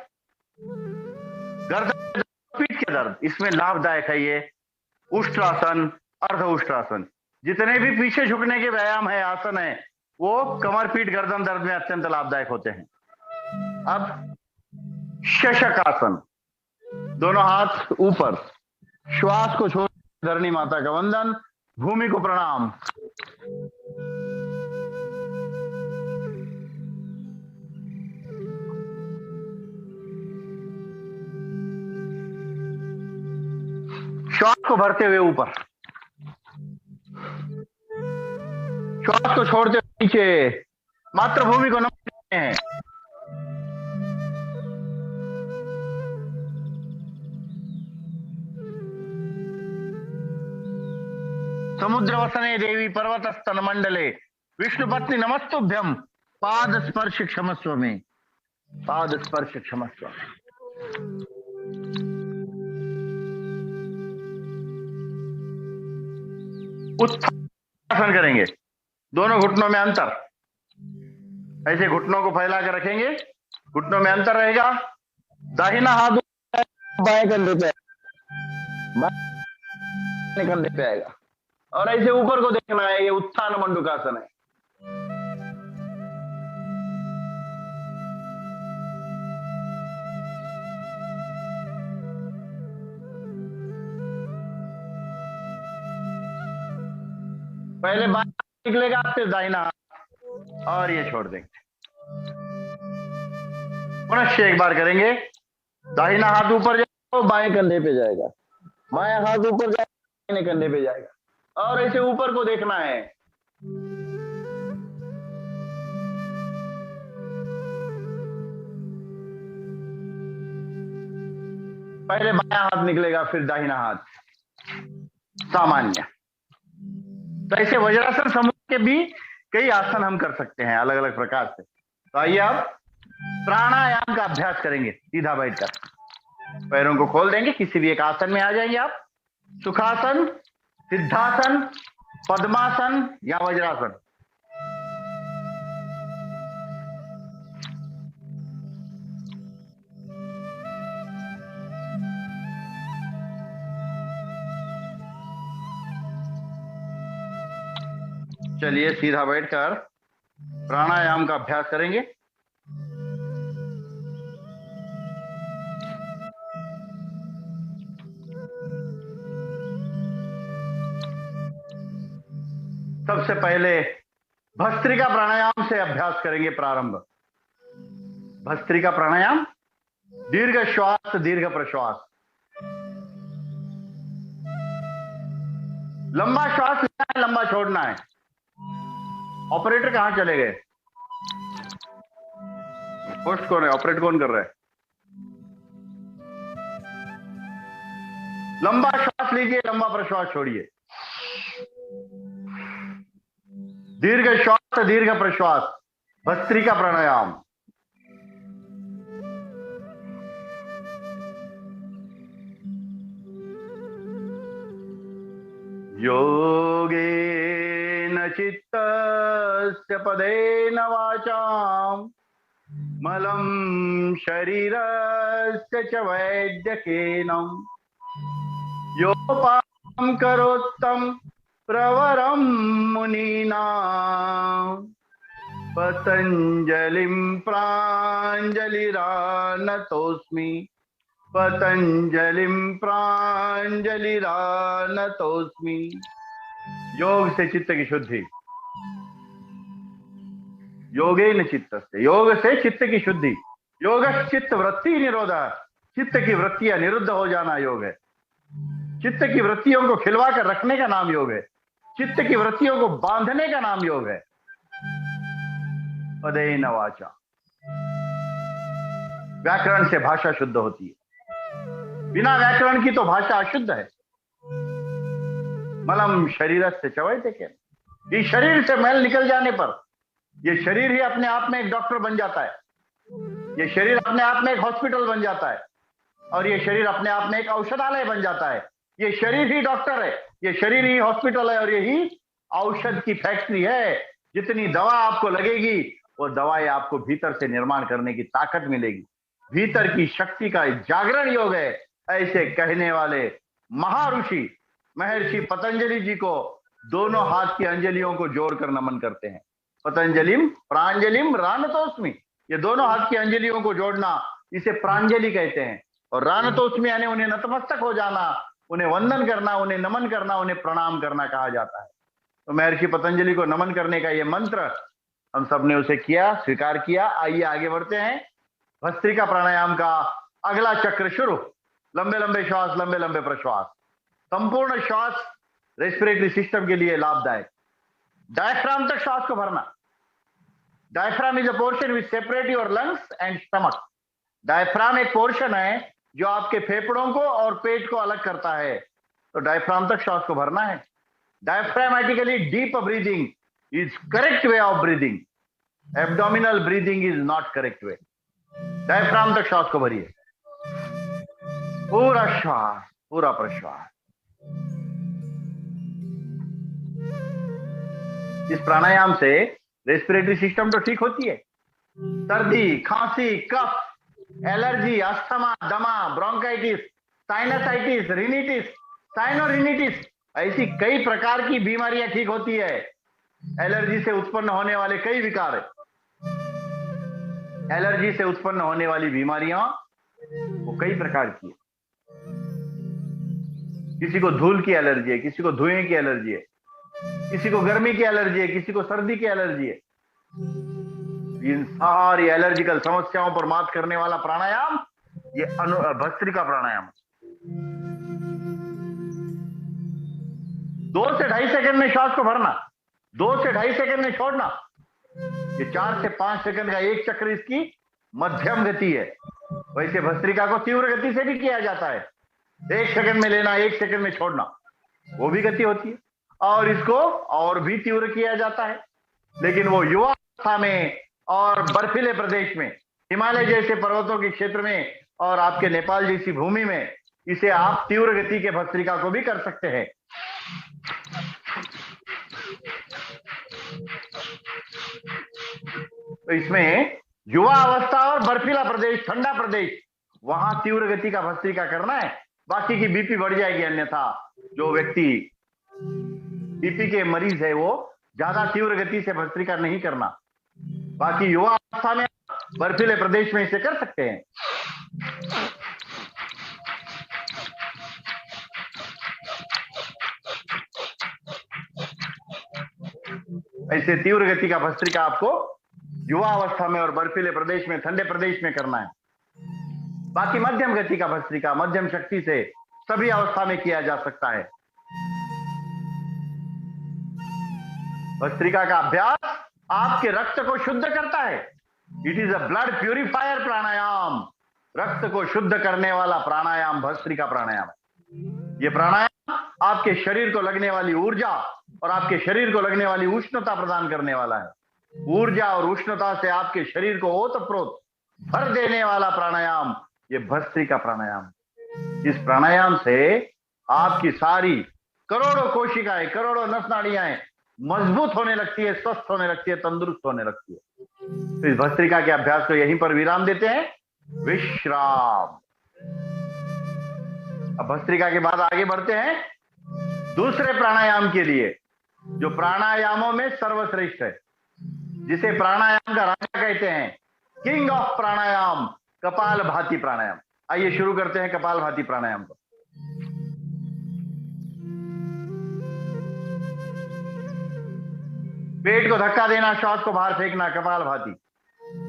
गर्दन पीठ के दर्द, इसमें लाभदायक है ये उष्ट्रासन, अर्ध उष्ट्रासन। जितने भी पीछे झुकने के व्यायाम है, आसन है, वो कमर पीठ गर्दन दर्द में अत्यंत लाभदायक होते हैं। अब शशकासन, दोनों हाथ ऊपर, श्वास को छोड़, धरणी माता का वंदन, भूमि को प्रणाम। श्वास को भरते हुए ऊपर, श्वास को छोड़ते हुए नीचे, मातृभूमि को नमन करते हैं। समुद्र वसने देवी पर्वत स्तन मंडले, विष्णु पत्नी नमस्तुभ्यम, पाद स्पर्श क्षमस्व में, पाद स्पर्श क्षमस्व। उत्थान करेंगे, दोनों घुटनों में अंतर, ऐसे घुटनों को फैला कर रखेंगे, घुटनों में अंतर रहेगा। दाहिना हाथ बाएं कंधे पे, बाएं कंधे पे आएगा, और ऐसे ऊपर को देखना है। ये उत्थान मंडूकासन है। पहले बाएं निकलेगा, फिर दाहिना, और ये छोड़ देंगे। पुनः एक बार करेंगे। दाहिना हाथ ऊपर जाएगा, बाएं कंधे पे जाएगा, बाएं हाथ ऊपर जाएगा, दाहिने कंधे पे जाएगा, और ऐसे ऊपर को देखना है। पहले बायां हाथ निकलेगा, फिर दाहिना हाथ, सामान्य। तो ऐसे वज्रासन समूह के भी कई आसन हम कर सकते हैं अलग अलग प्रकार से। तो आइए अब प्राणायाम का अभ्यास करेंगे। सीधा बैठकर पैरों को खोल देंगे, किसी भी एक आसन में आ जाएंगे आप। सुखासन, सिद्धासन, पद्मासन या वज्रासन। चलिए सीधा बैठकर प्राणायाम का अभ्यास करेंगे। सबसे पहले भस्त्रिका प्राणायाम से अभ्यास करेंगे प्रारंभ। भस्त्रिका प्राणायाम, दीर्घ श्वास दीर्घ प्रश्वास। लंबा श्वास लेना है, लंबा छोड़ना है। ऑपरेटर कहां चले गए? होस्ट कौन है? ऑपरेट कौन कर रहा है? लंबा श्वास लीजिए, लंबा प्रश्वास छोड़िए। दीर्घ श्वास दीर्घ प्रश्वास, भस्त्रिका प्राणायाम। योगेन चित्तस्य पदेन वाचाम् मलं शरीरस्य च वैद्यकेन योपां करोत्तं प्रवरं मुनीनां पतञ्जलिं प्राञ्जलिरानतोऽस्मि पतंजलिम प्रांजलिरानतोस्मि। योग से चित्त की शुद्धि। योगेन चित्तस्य, योग से चित्त की शुद्धि। योग चित्त वृत्ति निरोधा, चित्त की वृत्तियां निरुद्ध हो जाना योग है। चित्त की वृत्तियों को खिलवा कर रखने का नाम योग है। चित्त की वृत्तियों को बांधने का नाम योग है। पदेन वाचा, व्याकरण से भाषा शुद्ध होती है। बिना व्याकरण की तो भाषा अशुद्ध है। मलम शरीर से चवैते के, ये शरीर से मैल निकल जाने पर ये शरीर ही अपने आप में एक डॉक्टर बन जाता है। ये शरीर अपने आप में एक हॉस्पिटल बन जाता है और ये शरीर अपने आप में एक औषधालय बन जाता है। ये शरीर ही डॉक्टर है, ये शरीर ही हॉस्पिटल है और यही औषध की फैक्ट्री है। जितनी दवा आपको लगेगी वो दवाई आपको भीतर से निर्माण करने की ताकत मिलेगी। भीतर की शक्ति का जागरण योग है। ऐसे कहने वाले महाऋषि महर्षि पतंजलि जी को दोनों हाथ की अंजलियों को जोड़कर नमन करते हैं। पतंजलिम प्रांजलिम रानतोस्मि, ये दोनों हाथ की अंजलियों को जोड़ना इसे प्रांजलि कहते हैं। और रानतोस्मि यानी उन्हें नतमस्तक हो जाना, उन्हें वंदन करना, उन्हें नमन करना, उन्हें प्रणाम करना कहा जाता है। तो महर्षि पतंजलि को नमन करने का ये मंत्र हम सबने उसे किया, स्वीकार किया। आइए आगे बढ़ते हैं। भस्त्रिका प्राणायाम का अगला चक्र शुरू। लंबे लंबे श्वास, लंबे लंबे प्रश्वास। संपूर्ण श्वास रेस्पिरेटरी सिस्टम के लिए लाभदायक। डायफ्राम तक श्वास को भरना। Diaphragm is a portion which separate your lungs and stomach. Diaphragm एक पोर्शन है जो आपके फेफड़ों को और पेट को अलग करता है। तो डायफ्राम तक श्वास को भरना है। Diaphragmatically deep breathing is correct way of breathing. Abdominal breathing is not correct way. Diaphragm तक श्वास को भरिए। पूरा श्वास, पूरा प्रश्वास। इस प्राणायाम से रेस्पिरेटरी सिस्टम तो ठीक होती है। सर्दी, खांसी, कफ, एलर्जी, अस्थमा, दमा, ब्रोंकाइटिस, साइनसाइटिस, रिनिटिस, साइनोरिनिटिस, ऐसी कई प्रकार की बीमारियां ठीक होती है। एलर्जी से उत्पन्न होने वाले कई विकार है। एलर्जी से उत्पन्न होने वाली बीमारियां वो कई प्रकार की है। किसी को धूल की एलर्जी है, किसी को धुएं की एलर्जी है, किसी को गर्मी की एलर्जी है, किसी को सर्दी की एलर्जी है। इन सारी एलर्जिकल समस्याओं पर मात करने वाला प्राणायाम ये भस्त्रिका प्राणायाम। 2 से 2.5 सेकंड में श्वास को भरना, 2 से 2.5 सेकंड में छोड़ना। ये 4 से 5 सेकंड का एक चक्र इसकी मध्यम गति है। वैसे भस्त्रिका को तीव्र गति से भी किया जाता है। 1 सेकंड में लेना, 1 सेकंड में छोड़ना, वो भी गति होती है। और इसको और भी तीव्र किया जाता है, लेकिन वो युवा अवस्था में और बर्फीले प्रदेश में, हिमालय जैसे पर्वतों के क्षेत्र में और आपके नेपाल जैसी भूमि में इसे आप तीव्र गति के भस्त्रिका को भी कर सकते हैं। तो इसमें युवा अवस्था और बर्फीला प्रदेश, ठंडा प्रदेश, वहां तीव्र गति का भस्त्रिका करना है। बाकी की बीपी बढ़ जाएगी। अन्यथा जो व्यक्ति बीपी के मरीज है वो ज्यादा तीव्र गति से भस्त्रिका नहीं करना। बाकी युवा अवस्था में बर्फीले प्रदेश में इसे कर सकते हैं। ऐसे तीव्र गति का भस्त्रिका आपको युवा अवस्था में और बर्फीले प्रदेश में, ठंडे प्रदेश में करना है। बाकी मध्यम गति का भस्त्रिका मध्यम शक्ति से सभी अवस्था में किया जा सकता है। भस्त्रिका का अभ्यास आपके रक्त को शुद्ध करता है। It is a blood purifier pranayama. रक्त को शुद्ध करने वाला प्राणायाम भस्त्रिका प्राणायाम है। ये प्राणायाम आपके शरीर को लगने वाली ऊर्जा और आपके शरीर को लगने वाली उष्णता प्रदान करने वाला है। ऊर्जा और उष्णता से आपके शरीर को ओतप्रोत भर देने वाला प्राणायाम ये भस्त्रिका प्राणायाम। इस प्राणायाम से आपकी सारी करोड़ों कोशिकाएं, करोड़ों नस नाड़ियां मजबूत होने लगती है, स्वस्थ होने लगती है, तंदुरुस्त होने लगती है। तो इस भस्त्रिका के अभ्यास को यहीं पर विराम देते हैं। विश्राम। अब भस्त्रिका के बाद आगे बढ़ते हैं दूसरे प्राणायाम के लिए, जो प्राणायामों में सर्वश्रेष्ठ है, जिसे प्राणायाम का राजा कहते हैं, किंग ऑफ प्राणायाम, कपालभाति प्राणायाम। आइए शुरू करते हैं कपालभाति प्राणायाम को। पेट को धक्का देना, श्वास को बाहर फेंकना, कपालभाति।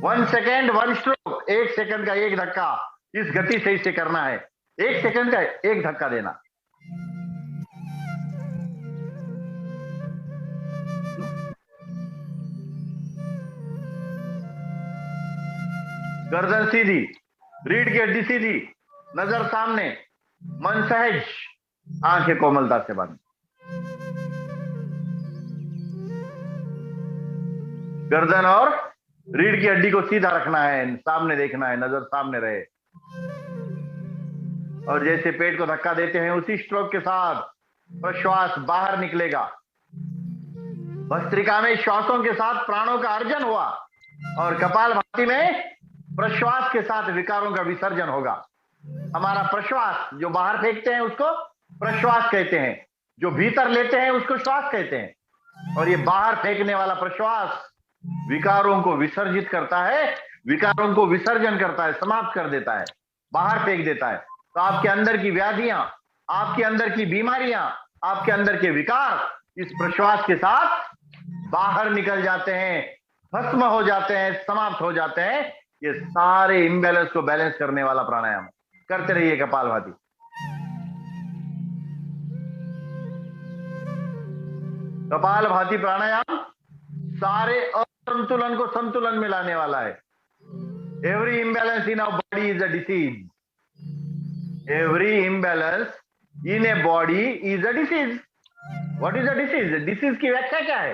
1 सेकेंड 1 स्ट्रोक, 1 सेकंड का एक धक्का, इस गति से इसे करना है। 1 सेकंड का एक धक्का देना। गर्दन सीधी, रीढ़ की हड्डी सीधी, नजर सामने, मन सहज, आंखें कोमलता से बंद। गर्दन और रीढ़ की हड्डी को सीधा रखना है, सामने देखना है, नजर सामने रहे। और जैसे पेट को धक्का देते हैं उसी स्ट्रोक के साथ प्रश्वास बाहर निकलेगा। भस्त्रिका में श्वासों के साथ प्राणों का अर्जन हुआ और कपालभाति में प्रश्वास के साथ विकारों का विसर्जन होगा। हमारा प्रश्वास जो बाहर फेंकते हैं उसको प्रश्वास कहते हैं, जो भीतर लेते हैं उसको श्वास कहते हैं। और ये बाहर फेंकने वाला प्रश्वास विकारों को विसर्जित करता है, विकारों को विसर्जन करता है, समाप्त कर देता है, बाहर फेंक देता है। तो आपके अंदर की व्याधियां, आपके अंदर की बीमारियां, आपके अंदर के विकार इस प्रश्वास के साथ बाहर निकल जाते हैं, भस्म हो जाते हैं, समाप्त हो जाते हैं। ये सारे इम्बैलेंस को बैलेंस करने वाला प्राणायाम। करते रहिए कपालभाति। कपालभाति प्राणायाम सारे असंतुलन को संतुलन में लाने वाला है। Every imbalance in our body is a disease. Every imbalance in a body is a disease. What is a disease? Disease की व्याख्या क्या है?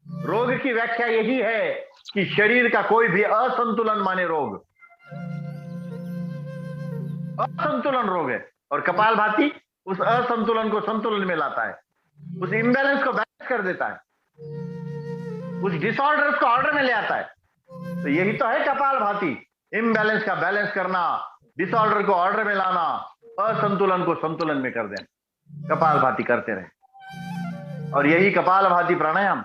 रोग की व्याख्या यही है कि शरीर का कोई भी असंतुलन माने रोग, असंतुलन रोग है। और कपालभाति उस असंतुलन को संतुलन में लाता है, उस इम्बैलेंस को बैलेंस कर देता है, उस डिसऑर्डर को ऑर्डर में ले आता है। तो यही तो है कपालभाति, इम्बैलेंस का बैलेंस करना, डिसऑर्डर को ऑर्डर में लाना, असंतुलन को संतुलन में कर देना। कपालभाति करते रहे। और यही कपालभाति प्राणायाम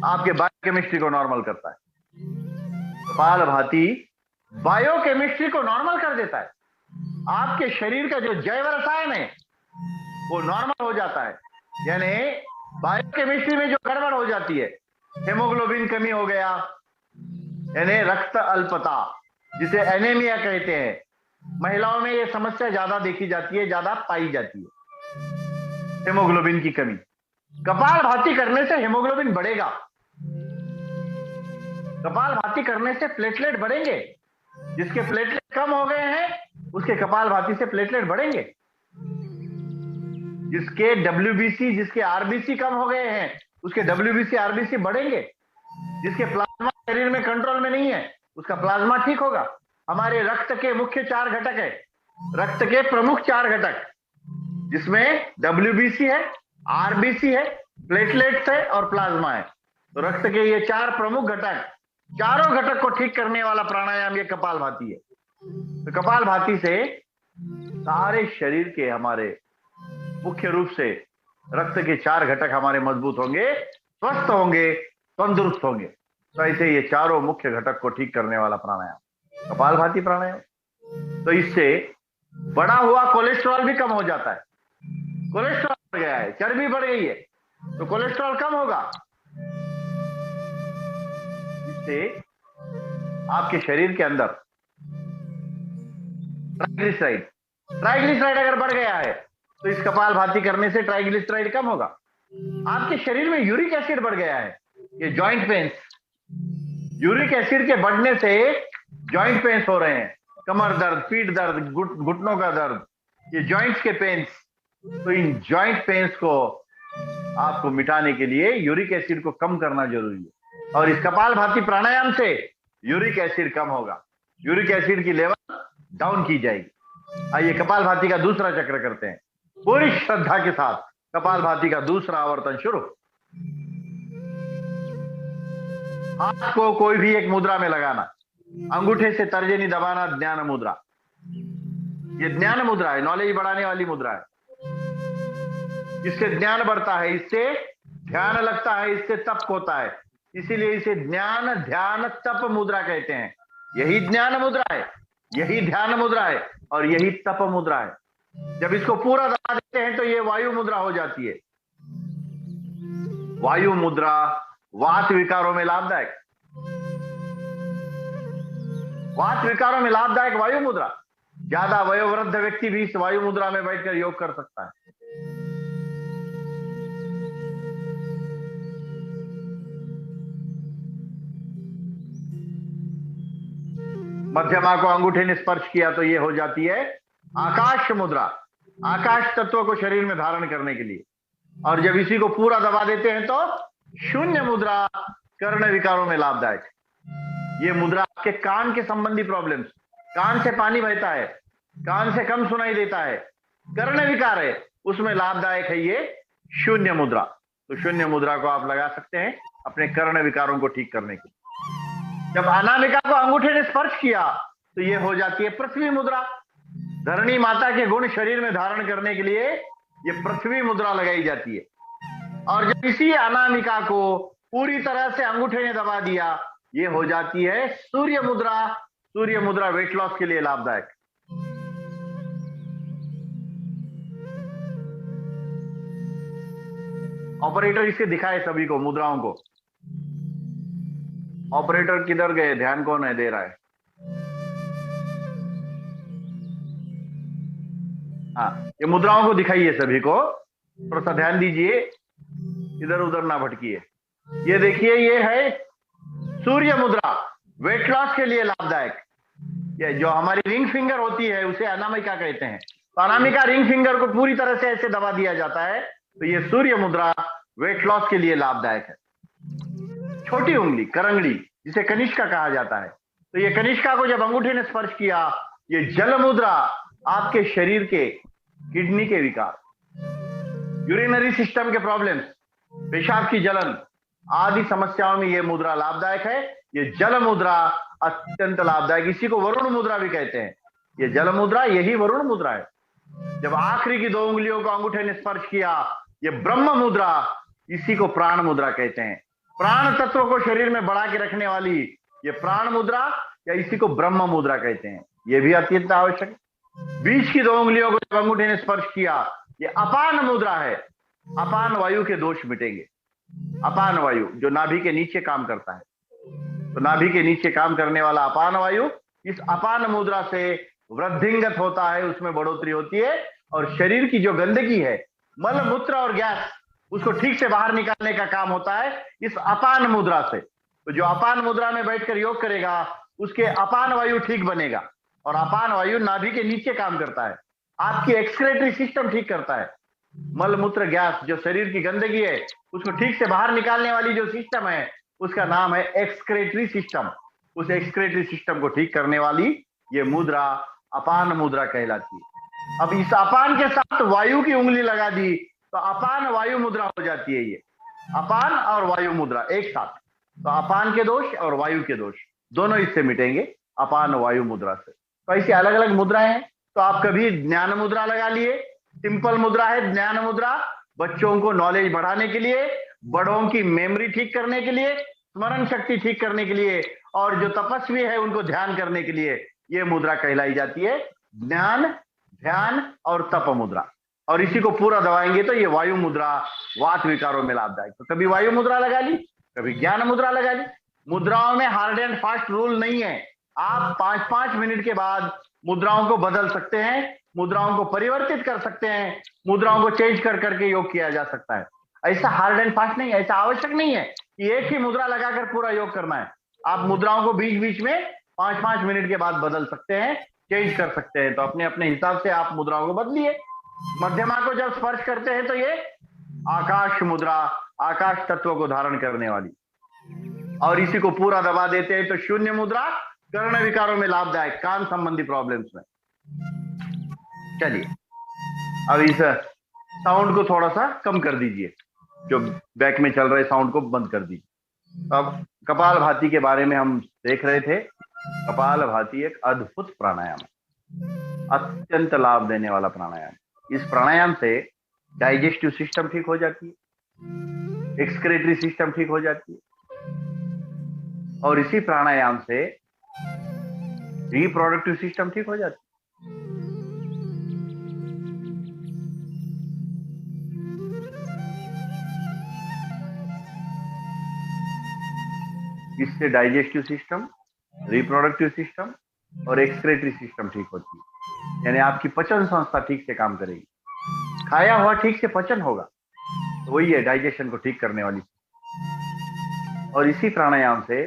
आपके बायोकेमिस्ट्री को नॉर्मल करता है। कपालभाति बायोकेमिस्ट्री को नॉर्मल कर देता है। आपके शरीर का जो जैव रसायन है वो नॉर्मल हो जाता है। यानी बायोकेमिस्ट्री में जो गड़बड़ हो जाती है, हेमोग्लोबिन कमी हो गया, यानी रक्त अल्पता जिसे एनीमिया कहते हैं, महिलाओं में ये समस्या ज्यादा देखी जाती है, ज्यादा पाई जाती है, हेमोग्लोबिन की कमी। कपालभाति करने से हेमोग्लोबिन बढ़ेगा, कपालभाति करने से प्लेटलेट बढ़ेंगे। जिसके प्लेटलेट कम हो गए हैं उसके कपालभाति से प्लेटलेट बढ़ेंगे। जिसके डब्ल्यूबीसी, जिसके आरबीसी कम हो गए हैं उसके डब्ल्यूबीसी आरबीसी बढ़ेंगे। जिसके प्लाज्मा शरीर में कंट्रोल में नहीं है उसका प्लाज्मा ठीक होगा। हमारे रक्त के मुख्य 4 घटक है, रक्त के प्रमुख 4 घटक, जिसमें डब्ल्यूबीसी है, आरबीसी है, प्लेटलेट्स है और प्लाज्मा है। तो रक्त के ये 4 प्रमुख घटक, चारों घटक को ठीक करने वाला प्राणायाम ये कपालभाति है। तो कपालभाति से सारे शरीर के हमारे मुख्य रूप से रक्त के 4 घटक हमारे मजबूत होंगे, स्वस्थ होंगे, तंदुरुस्त होंगे। तो ऐसे ये चारों मुख्य घटक को ठीक करने वाला प्राणायाम कपालभाति प्राणायाम। तो इससे बढ़ा हुआ कोलेस्ट्रॉल भी कम हो जाता है। कोलेस्ट्रॉल बढ़ गया है, चर्बी बढ़ गई है, तो कोलेस्ट्रॉल कम होगा। इससे आपके शरीर के अंदर ट्राइग्लिसराइड अगर बढ़ गया है तो इस कपालभाति करने से ट्राइग्लिसराइड कम होगा। आपके शरीर में यूरिक एसिड बढ़ गया है, ये जॉइंट पेन्स, यूरिक एसिड के बढ़ने से जॉइंट पेन्स हो रहे हैं, कमर दर्द, पीठ दर्द, घुटनों का दर्द, ये जॉइंट्स के पेन्स। तो इन जॉइंट पेन्स को आपको मिटाने के लिए यूरिक एसिड को कम करना जरूरी है, और इस कपालभाति प्राणायाम से यूरिक एसिड कम होगा, यूरिक एसिड की लेवल डाउन की जाएगी। आइए कपालभाति का दूसरा चक्र करते हैं पूरी श्रद्धा के साथ। कपालभाति का दूसरा आवर्तन शुरू। हाथ को कोई भी एक मुद्रा में लगाना, अंगूठे से तर्जनी दबाना, ज्ञान मुद्रा। ये ज्ञान मुद्रा है, नॉलेज बढ़ाने वाली मुद्रा है। इससे ज्ञान बढ़ता है, इससे ध्यान लगता है, इससे तप होता है, इसीलिए इसे ज्ञान ध्यान तप मुद्रा कहते हैं। यही ज्ञान मुद्रा है, यही ध्यान मुद्रा है और यही तप मुद्रा है। जब इसको पूरा दबा देते हैं तो ये वायु मुद्रा हो जाती है। वायु मुद्रा वात विकारों में लाभदायक, वात विकारों में लाभदायक वायु मुद्रा। ज्यादा वयोवृद्ध व्यक्ति भी इस वायु मुद्रा में बैठकर योग कर सकता है। मध्यमा को अंगूठे ने स्पर्श किया तो ये हो जाती है आकाश मुद्रा, आकाश तत्व को शरीर में धारण करने के लिए। और जब इसी को पूरा दबा देते हैं तो शून्य मुद्रा, कर्ण विकारों में लाभदायक। ये मुद्रा आपके कान के संबंधी प्रॉब्लम्स, कान से पानी बहता है, कान से कम सुनाई देता है, कर्ण विकार है, उसमें लाभदायक है ये शून्य मुद्रा। तो शून्य मुद्रा को आप लगा सकते हैं अपने कर्ण विकारों को ठीक करने के लिए। जब अनामिका को अंगूठे ने स्पर्श किया तो ये हो जाती है पृथ्वी मुद्रा। धरणी माता के गुण शरीर में धारण करने के लिए ये पृथ्वी मुद्रा लगाई जाती है। और जब इसी अनामिका को पूरी तरह से अंगूठे ने दबा दिया, ये हो जाती है सूर्य मुद्रा। सूर्य मुद्रा वेट लॉस के लिए लाभदायक। ऑपरेटर इसे दिखाए सभी को मुद्राओं को। ऑपरेटर किधर गए, ध्यान कौन है दे रहा है? हाँ, ये मुद्राओं को दिखाइए सभी को, थोड़ा सा ध्यान दीजिए, इधर उधर ना भटकिए। ये देखिए, ये है सूर्य मुद्रा, वेट लॉस के लिए लाभदायक। ये जो हमारी रिंग फिंगर होती है उसे अनामिका कहते हैं। तो अनामिका रिंग फिंगर को पूरी तरह से ऐसे दबा दिया जाता है तो ये सूर्य मुद्रा वेट लॉस के लिए लाभदायक है। छोटी उंगली करंगड़ी, जिसे कनिष्का कहा जाता है, तो ये कनिष्का को जब अंगूठे ने स्पर्श किया, ये जल मुद्रा आपके शरीर के किडनी के विकार, यूरिनरी सिस्टम के प्रॉब्लम्स, पेशाब की जलन आदि समस्याओं में ये मुद्रा लाभदायक है। ये जल मुद्रा अत्यंत लाभदायक, इसी को वरुण मुद्रा भी कहते हैं। ये जल मुद्रा यही वरुण मुद्रा है। जब आखिरी की 2 उंगलियों को अंगूठे ने स्पर्श किया, ये ब्रह्म मुद्रा, इसी को प्राण मुद्रा कहते हैं। प्राण तत्व को शरीर में बढ़ा के रखने वाली ये प्राण मुद्रा या इसी को ब्रह्म मुद्रा कहते हैं। ये भी अत्यंत आवश्यक है। बीच की 2 उंगलियों को जब अंगूठे ने स्पर्श किया, ये अपान मुद्रा है। अपान वायु के दोष मिटेंगे। अपान वायु जो नाभि के नीचे काम करता है, तो नाभि के नीचे काम करने वाला अपान वायु, इस अपान मुद्रा से वृद्धिंगत होता है, उसमें बढ़ोतरी होती है और शरीर की जो गंदगी है, मल मूत्र और गैस, उसको ठीक से बाहर निकालने का काम होता है इस अपान मुद्रा से। तो जो अपान मुद्रा में बैठकर योग करेगा उसके अपान वायु ठीक बनेगा। और अपान वायु नाभि के नीचे काम करता है, आपकी एक्सक्रेटरी सिस्टम ठीक करता है। मल मूत्र गैस जो शरीर की गंदगी है उसको ठीक से बाहर निकालने वाली जो सिस्टम है उसका नाम है एक्सक्रेटरी सिस्टम। उस एक्सक्रेटरी सिस्टम को ठीक करने वाली ये मुद्रा अपान मुद्रा कहलाती है। अब इस अपान के साथ वायु की उंगली लगा दी तो अपान वायु मुद्रा हो जाती है। ये अपान और वायु मुद्रा एक साथ, तो अपान के दोष और वायु के दोष दोनों इससे मिटेंगे अपान वायु मुद्रा से। तो ऐसी अलग अलग मुद्राएं हैं। तो आप कभी ज्ञान मुद्रा लगा लिए, सिंपल मुद्रा है ज्ञान मुद्रा, बच्चों को नॉलेज बढ़ाने के लिए, बड़ों की मेमोरी ठीक करने के लिए, स्मरण शक्ति ठीक करने के लिए, और जो तपस्वी है उनको ध्यान करने के लिए ये मुद्रा कहलाई जाती है ज्ञान, ध्यान और तप मुद्रा। और इसी को पूरा दबाएंगे तो ये वायु मुद्रा वात विकारों में लाभदायक। तो कभी वायु मुद्रा लगा ली, कभी ज्ञान मुद्रा लगा ली। मुद्राओं में हार्ड एंड फास्ट रूल नहीं है, आप 5-5 मिनट के बाद मुद्राओं को बदल सकते हैं, मुद्राओं को परिवर्तित कर सकते हैं, मुद्राओं को चेंज कर करके योग किया जा सकता है। ऐसा हार्ड एंड फास्ट नहीं है, ऐसा आवश्यक नहीं है कि एक ही मुद्रा लगाकर पूरा योग करना है। आप मुद्राओं को बीच बीच में 5-5 मिनट के बाद बदल सकते हैं, चेंज कर सकते हैं। तो अपने अपने हिसाब से आप मुद्राओं को बदलिए। मध्यमा को जब स्पर्श करते हैं तो ये आकाश मुद्रा, आकाश तत्व को धारण करने वाली, और इसी को पूरा दबा देते हैं तो शून्य मुद्रा, कर्ण विकारों में लाभदायक, कान संबंधी प्रॉब्लम्स में। चलिए अब इस साउंड को थोड़ा सा कम कर दीजिए, जो बैक में चल रहे साउंड को बंद कर दीजिए। अब कपाल भाती के बारे में हम देख रहे थे। कपाल भाती एक अद्भुत प्राणायाम है, अत्यंत लाभ देने वाला प्राणायाम। इस प्राणायाम से डाइजेस्टिव सिस्टम ठीक हो जाती है, एक्सक्रेटरी सिस्टम ठीक हो जाती है, और इसी प्राणायाम से रिप्रोडक्टिव सिस्टम ठीक हो जाती है। इससे डाइजेस्टिव सिस्टम, रिप्रोडक्टिव सिस्टम और एक्सक्रेटरी सिस्टम ठीक होती है, यानी आपकी पचन संस्था ठीक से काम करेगी। खाया हुआ ठीक से पचन होगा, तो वही है डाइजेशन को ठीक करने वाली। और इसी प्राणायाम से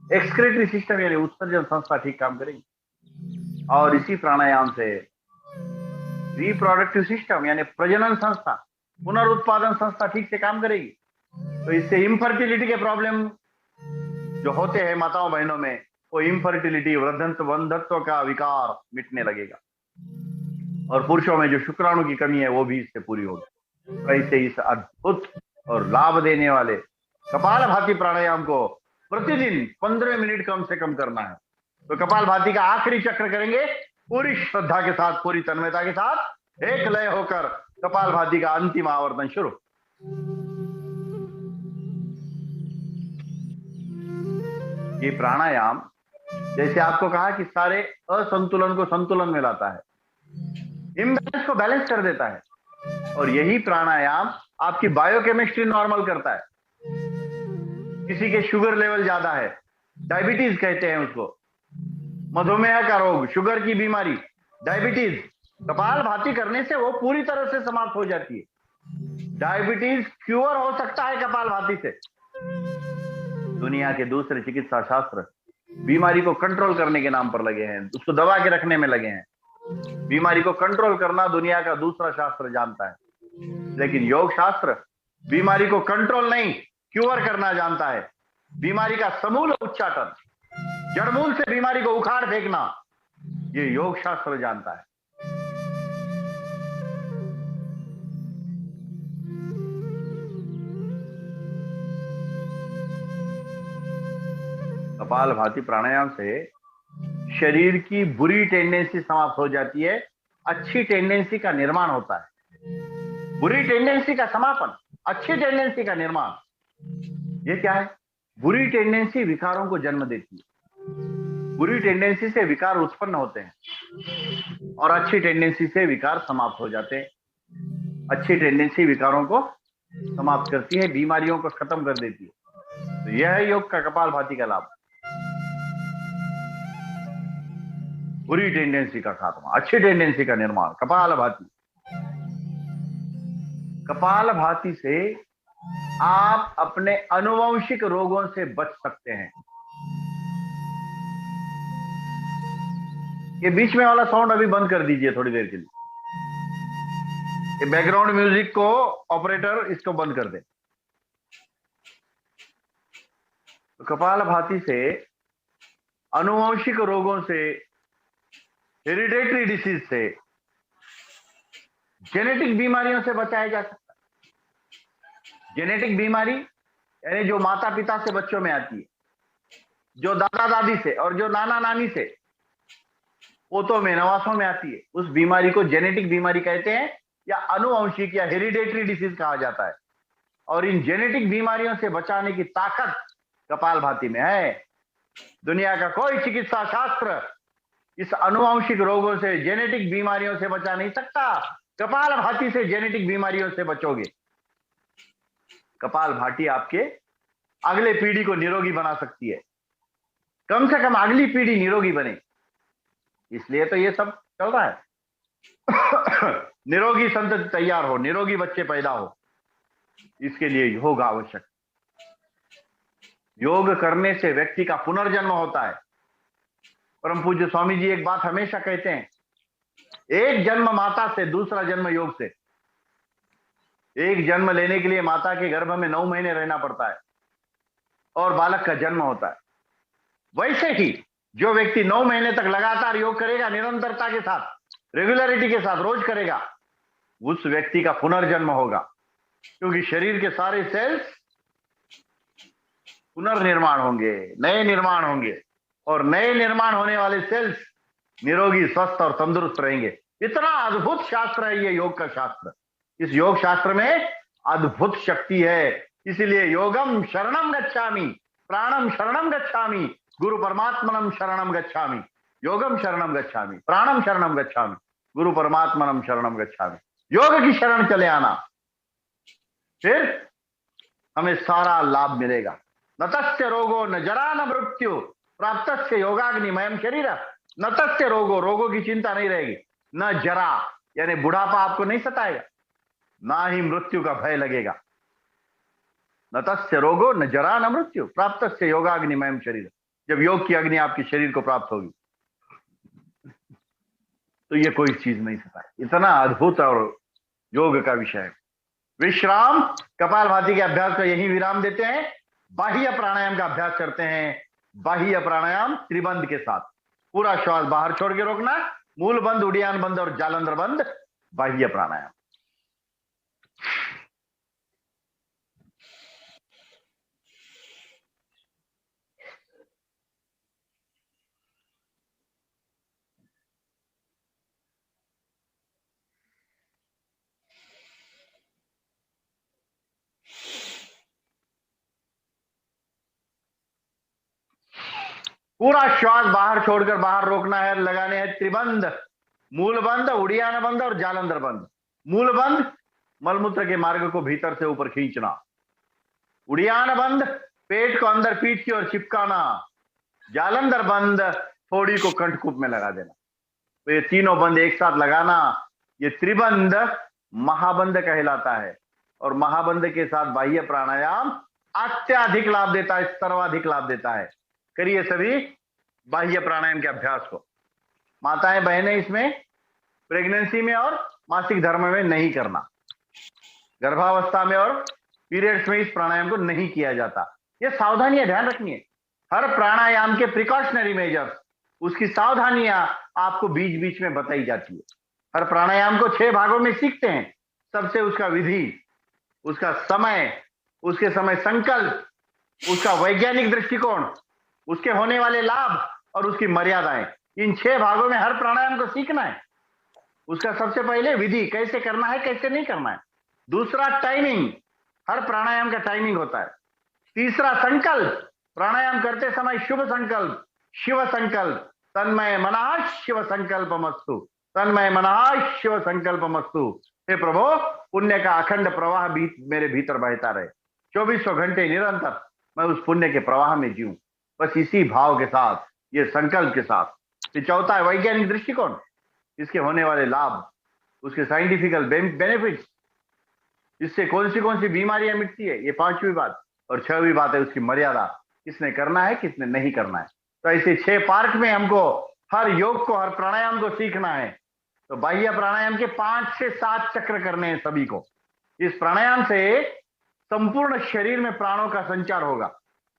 एक्सक्रेटरी सिस्टम यानी उत्सर्जन संस्था ठीक काम करेगी, और इसी प्राणायाम से रिप्रोडक्टिव सिस्टम यानी प्रजनन संस्था, पुनरुत्पादन संस्था ठीक से काम करेगी। तो इससे इनफर्टिलिटी के प्रॉब्लम जो होते हैं माताओं बहनों में, वो इनफर्टिलिटी, वंधत्व का विकार मिटने लगेगा, और पुरुषों में जो शुक्राणु की कमी है वो भी इससे पूरी होगी। तो ऐसे इस अद्भुत और लाभ देने वाले कपाल भाती प्राणायाम को प्रतिदिन 15 मिनट कम से कम करना है। तो कपाल भाती का आखिरी चक्र करेंगे पूरी श्रद्धा के साथ, पूरी तन्मयता के साथ, एक लय होकर कपाल भाती का अंतिम आवर्तन शुरू। ये प्राणायाम जैसे आपको कहा कि सारे असंतुलन को संतुलन में लाता है, इम्बैलेंस को बैलेंस कर देता है, और यही प्राणायाम आपकी बायोकेमिस्ट्री नॉर्मल करता है। किसी के शुगर लेवल ज्यादा है, डायबिटीज कहते हैं उसको, मधुमेह का रोग, शुगर की बीमारी, डायबिटीज, कपाल भाती करने से वो पूरी तरह से समाप्त हो जाती है। डायबिटीज क्योर हो सकता है कपाल भाती से। दुनिया के दूसरे चिकित्सा शास्त्र बीमारी को कंट्रोल करने के नाम पर लगे हैं, उसको दबा के रखने में लगे हैं। बीमारी को कंट्रोल करना दुनिया का दूसरा शास्त्र जानता है, लेकिन योग शास्त्र बीमारी को कंट्रोल नहीं, क्योर करना जानता है। बीमारी का समूल उच्चाटन, जड़मूल से बीमारी को उखाड़ फेंकना, ये योग शास्त्र जानता है। कपाल भाती प्राणायाम से शरीर की बुरी टेंडेंसी समाप्त हो जाती है, अच्छी टेंडेंसी का निर्माण होता है। बुरी टेंडेंसी का समापन, अच्छी टेंडेंसी का निर्माण। ये क्या है? बुरी टेंडेंसी विकारों को जन्म देती है, बुरी टेंडेंसी से विकार उत्पन्न होते हैं, और अच्छी टेंडेंसी से विकार समाप्त हो जाते हैं। अच्छी टेंडेंसी विकारों को समाप्त करती है, बीमारियों को खत्म कर देती है। तो यह है योग का कपाल भाती का लाभ। बुरी टेंडेंसी का खात्मा, अच्छी टेंडेंसी का निर्माण, कपाल भाती। कपाल भाती से आप अपने आनुवंशिक रोगों से बच सकते हैं। ये बीच में वाला साउंड अभी बंद कर दीजिए थोड़ी देर के लिए। ये बैकग्राउंड म्यूजिक को ऑपरेटर इसको बंद कर दे। तो कपाल भाती से आनुवंशिक रोगों से, हेरिडेटरी डिसीज से, जेनेटिक बीमारियों से बचाया जा सकता है। जेनेटिक बीमारी यानी जो माता पिता से बच्चों में आती है, जो दादा दादी से और जो नाना नानी से पोतों में, नवासों में आती है, उस बीमारी को जेनेटिक बीमारी कहते हैं। या अनुवंशिक या हेरिडेटरी डिसीज कहा जाता है। और इन जेनेटिक बीमारियों से बचाने की ताकत कपालभाति में है। दुनिया का कोई चिकित्सा शास्त्र इस अनुवंशिक रोगों से, जेनेटिक बीमारियों से बचा नहीं सकता। कपालभाति से जेनेटिक बीमारियों से बचोगे। कपालभाति आपके अगले पीढ़ी को निरोगी बना सकती है, कम से कम अगली पीढ़ी निरोगी बने, इसलिए तो ये सब चल रहा है। निरोगी संतति तैयार हो, निरोगी बच्चे पैदा हो, इसके लिए योग आवश्यक। योग करने से व्यक्ति का पुनर्जन्म होता है। परम पूज्य स्वामी जी एक बात हमेशा कहते हैं, एक जन्म माता से, दूसरा जन्म योग से। एक जन्म लेने के लिए माता के गर्भ में 9 महीने रहना पड़ता है और बालक का जन्म होता है। वैसे ही जो व्यक्ति 9 महीने तक लगातार योग करेगा, निरंतरता के साथ, रेगुलरिटी के साथ रोज करेगा, उस व्यक्ति का पुनर्जन्म होगा। क्योंकि शरीर के सारे सेल्स पुनर्निर्माण होंगे, नए निर्माण होंगे, और नए निर्माण होने वाले सेल्स निरोगी, स्वस्थ और तंदुरुस्त रहेंगे। इतना अद्भुत शास्त्र है ये योग का शास्त्र। इस योग शास्त्र में अद्भुत शक्ति है। इसीलिए योगम शरणम गच्छामि, प्राणम शरणम गच्छामि, गुरु परमात्मनम शरणम गच्छामि। योगम शरणम गच्छामि, प्राणम शरणम गच्छामि, गुरु परमात्मनम शरणम गच्छामि। योग की शरण चले आना, फिर हमें सारा लाभ मिलेगा। न तस्य रोगो न जरा न मृत्यु प्राप्तस्य योगाग्निमयम शरीर। न तस्य रोगो, रोगों की चिंता नहीं रहेगी। न जरा यानी बुढ़ापा आपको नहीं सताएगा, ना ही मृत्यु का भय लगेगा। न तस्य रोगो न जरा न मृत्यु प्राप्तस्य योगाग्निमयम शरीर। जब योग की अग्नि आपके शरीर को प्राप्त होगी तो ये कोई चीज नहीं सताए। इतना अद्भुत और योग का विषय है। विश्राम, कपालभाति के अभ्यास को यही विराम देते हैं। बाह्य प्राणायाम का अभ्यास करते हैं। बाह्य प्राणायाम त्रिबंध के साथ, पूरा श्वास बाहर छोड़ के रोकना, मूल बंद, उड़ियान बंद और जालंधर बंद, बाह्य प्राणायाम। पूरा श्वास बाहर छोड़कर बाहर रोकना है। लगाने हैं त्रिबंध, मूल बंद, उड़ियान बंद और जालंधर बंद। मूल बंद, मलमूत्र के मार्ग को भीतर से ऊपर खींचना। उड़ियान बंद, पेट को अंदर पीठ की ओर चिपकाना। जालंधर बंद, थोड़ी को कंठकूप में लगा देना। तो ये तीनों बंद एक साथ लगाना, ये त्रिबंध महाबंद कहलाता है। और महाबंद के साथ बाह्य प्राणायाम अत्याधिक लाभ देता है, सर्वाधिक लाभ देता है। करिए सभी बाह्य प्राणायाम के अभ्यास को। माताएं बहनें इसमें प्रेगनेंसी में और मासिक धर्म में नहीं करना। गर्भावस्था में और पीरियड्स में इस प्राणायाम को नहीं किया जाता। ये सावधानियां ध्यान रखनी है। हर प्राणायाम के प्रिकॉशनरी मेजर्स, उसकी सावधानियां आपको बीच बीच में बताई जाती है। हर प्राणायाम को 6 भागों में सीखते हैं। सबसे उसका विधि, उसका समय, उसके समय संकल्प, उसका वैज्ञानिक दृष्टिकोण, उसके होने वाले लाभ और उसकी मर्यादाएं, इन 6 भागों में हर प्राणायाम को सीखना है। उसका सबसे पहले विधि, कैसे करना है कैसे नहीं करना है। दूसरा टाइमिंग, हर प्राणायाम का टाइमिंग होता है। तीसरा संकल्प, प्राणायाम करते समय शुभ संकल्प, शिव संकल्प, तन्मय मनः शिव संकल्पमस्तु, तन्मय मनः शिव संकल्पमस्तु। हे प्रभु, पुण्य का अखंड प्रवाह भी मेरे भीतर बहता रहे, 2400 घंटे निरंतर मैं उस पुण्य के प्रवाह में जीऊं। बस इसी भाव के साथ, ये संकल्प के साथ। ये चौथा है वैज्ञानिक दृष्टिकोण, इसके होने वाले लाभ, उसके साइंटिफिकल बेनिफिट्स, इससे कौन सी बीमारियां मिटती है, ये 5वीं बात। और 6वीं बात है उसकी मर्यादा, किसने करना है किसने नहीं करना है। तो ऐसे 6 पार्ट में हमको हर योग को, हर प्राणायाम को सीखना है। तो बाह्य प्राणायाम के 5 से 7 चक्र करने हैं सभी को। इस प्राणायाम से संपूर्ण शरीर में प्राणों का संचार होगा,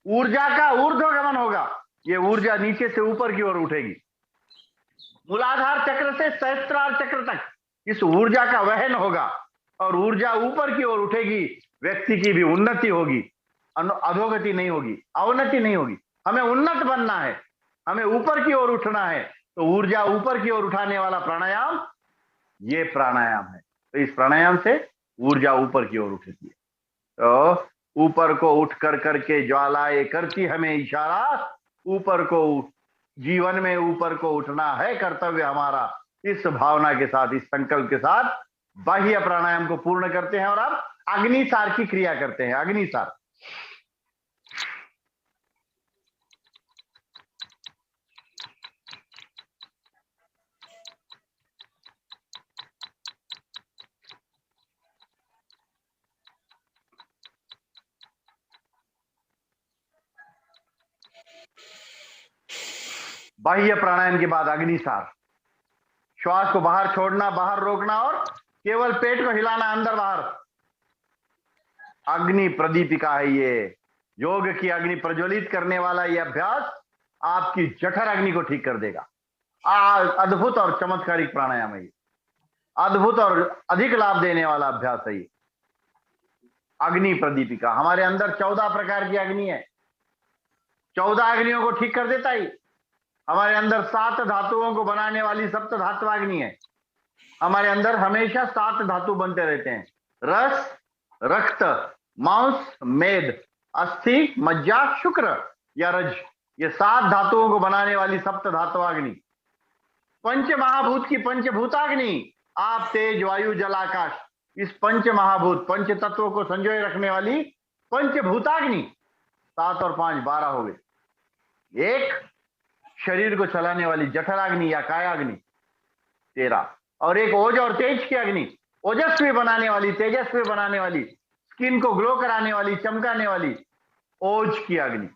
ऊर्जा का ऊर्ध्वगमन होगा। ये ऊर्जा नीचे से ऊपर की ओर उठेगी। मूलाधार चक्र से सहस्त्रार चक्र तक इस ऊर्जा का वहन होगा और ऊर्जा ऊपर की ओर उठेगी। व्यक्ति की भी उन्नति होगी, अधोगति नहीं होगी, अवनति नहीं होगी। हमें उन्नत बनना है, हमें ऊपर की ओर उठना है। तो ऊर्जा ऊपर की ओर उठाने वाला प्राणायाम ये प्राणायाम है। तो इस प्राणायाम से ऊर्जा ऊपर की ओर उठती है। तो ऊपर को उठ कर करके ज्वालाएं करती हमें इशारा, ऊपर को जीवन में ऊपर को उठना है कर्तव्य हमारा। इस भावना के साथ, इस संकल्प के साथ बाह्य प्राणायाम को पूर्ण करते हैं और अब अग्निसार की क्रिया करते हैं। अग्निसार, बाह्य प्राणायाम के बाद अग्निसार, श्वास को बाहर छोड़ना, बाहर रोकना और केवल पेट को हिलाना, अंदर बाहर। अग्नि प्रदीपिका है ये, योग की अग्नि प्रज्वलित करने वाला ये अभ्यास आपकी जठर अग्नि को ठीक कर देगा। अद्भुत और चमत्कारिक प्राणायाम है ये, अद्भुत और अधिक लाभ देने वाला अभ्यास है ये। अग्नि प्रदीपिका, हमारे अंदर 14 प्रकार की अग्नि है, 14 अग्नियों को ठीक कर देता है। हमारे अंदर 7 धातुओं को बनाने वाली सप्त धात्वाग्नि है। हमारे अंदर हमेशा 7 धातु बनते रहते हैं, रस, रक्त, मांस, मेद, अस्थि, मज्जा, शुक्र या रज। ये 7 धातुओं को बनाने वाली सप्त धात्वाग्नि, पंच महाभूत की पंचभूताग्नि, आप, तेज, वायु, जल, आकाश, इस पंच महाभूत, पंच तत्वों को संजोए रखने वाली पंचभूताग्नि, 7 और 5 12 हो गए। एक शरीर को चलाने वाली जठराग्नि या कायाग्नि 13, और एक ओज और तेज की अग्नि, ओजस्वी बनाने वाली, तेजस्वी बनाने वाली, स्किन को ग्लो कराने वाली, चमकाने वाली ओज की अग्नि।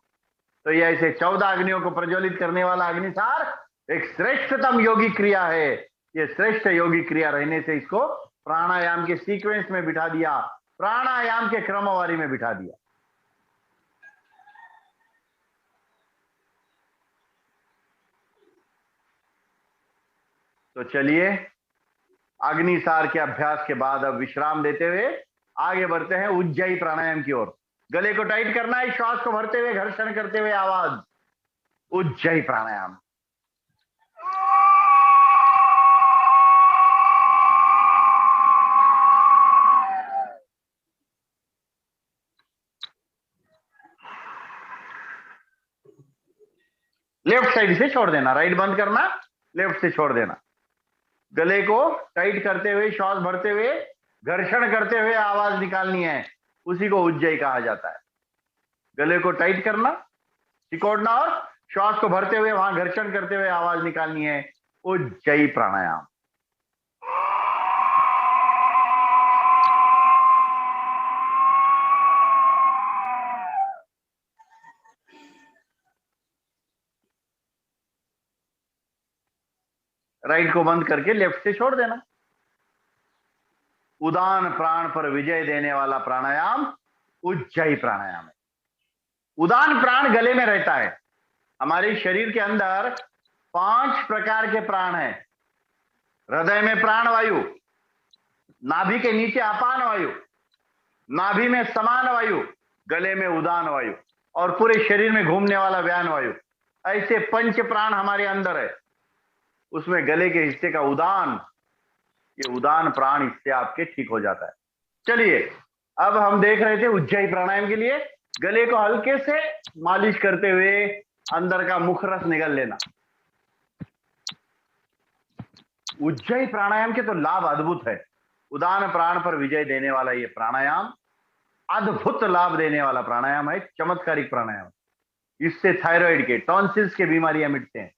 तो ये ऐसे 14 अग्नियों को प्रज्वलित करने वाला अग्निसार एक श्रेष्ठतम योगी क्रिया है। ये श्रेष्ठ योगी क्रिया रहने से इसको प्राणायाम के सीक्वेंस में बिठा दिया, प्राणायाम के क्रमवारी में बिठा दिया। तो चलिए, अग्निसार के अभ्यास के बाद अब विश्राम देते हुए आगे बढ़ते हैं उज्जयी प्राणायाम की ओर। गले को टाइट करना है, श्वास को भरते हुए, घर्षण करते हुए आवाज, उज्जयी प्राणायाम। लेफ्ट साइड से छोड़ देना, राइट बंद करना, लेफ्ट से छोड़ देना। गले को टाइट करते हुए, श्वास भरते हुए, घर्षण करते हुए आवाज निकालनी है, उसी को उज्जयी कहा जाता है। गले को टाइट करना, सिकोड़ना और श्वास को भरते हुए वहां घर्षण करते हुए आवाज निकालनी है, उज्जयी प्राणायाम। राइट को बंद करके लेफ्ट से छोड़ देना। उदान प्राण पर विजय देने वाला प्राणायाम उज्जयी प्राणायाम है। उदान प्राण गले में रहता है। हमारे शरीर के अंदर 5 प्रकार के प्राण हैं। हृदय में प्राण वायु, नाभि के नीचे अपान वायु, नाभि में समान वायु, गले में उदान वायु और पूरे शरीर में घूमने वाला व्यान वायु। ऐसे 5 प्राण हमारे अंदर है। उसमें गले के हिस्से का उदान, ये उदान प्राण इससे आपके ठीक हो जाता है। चलिए, अब हम देख रहे थे उज्जयी प्राणायाम के लिए गले को हल्के से मालिश करते हुए अंदर का मुख रस निगल लेना। उज्जयी प्राणायाम के तो लाभ अद्भुत है। उदान प्राण पर विजय देने वाला ये प्राणायाम अद्भुत लाभ देने वाला प्राणायाम है, चमत्कारिक प्राणायाम। इससे थायराइड के, टॉन्सिल्स के बीमारियां मिटते हैं।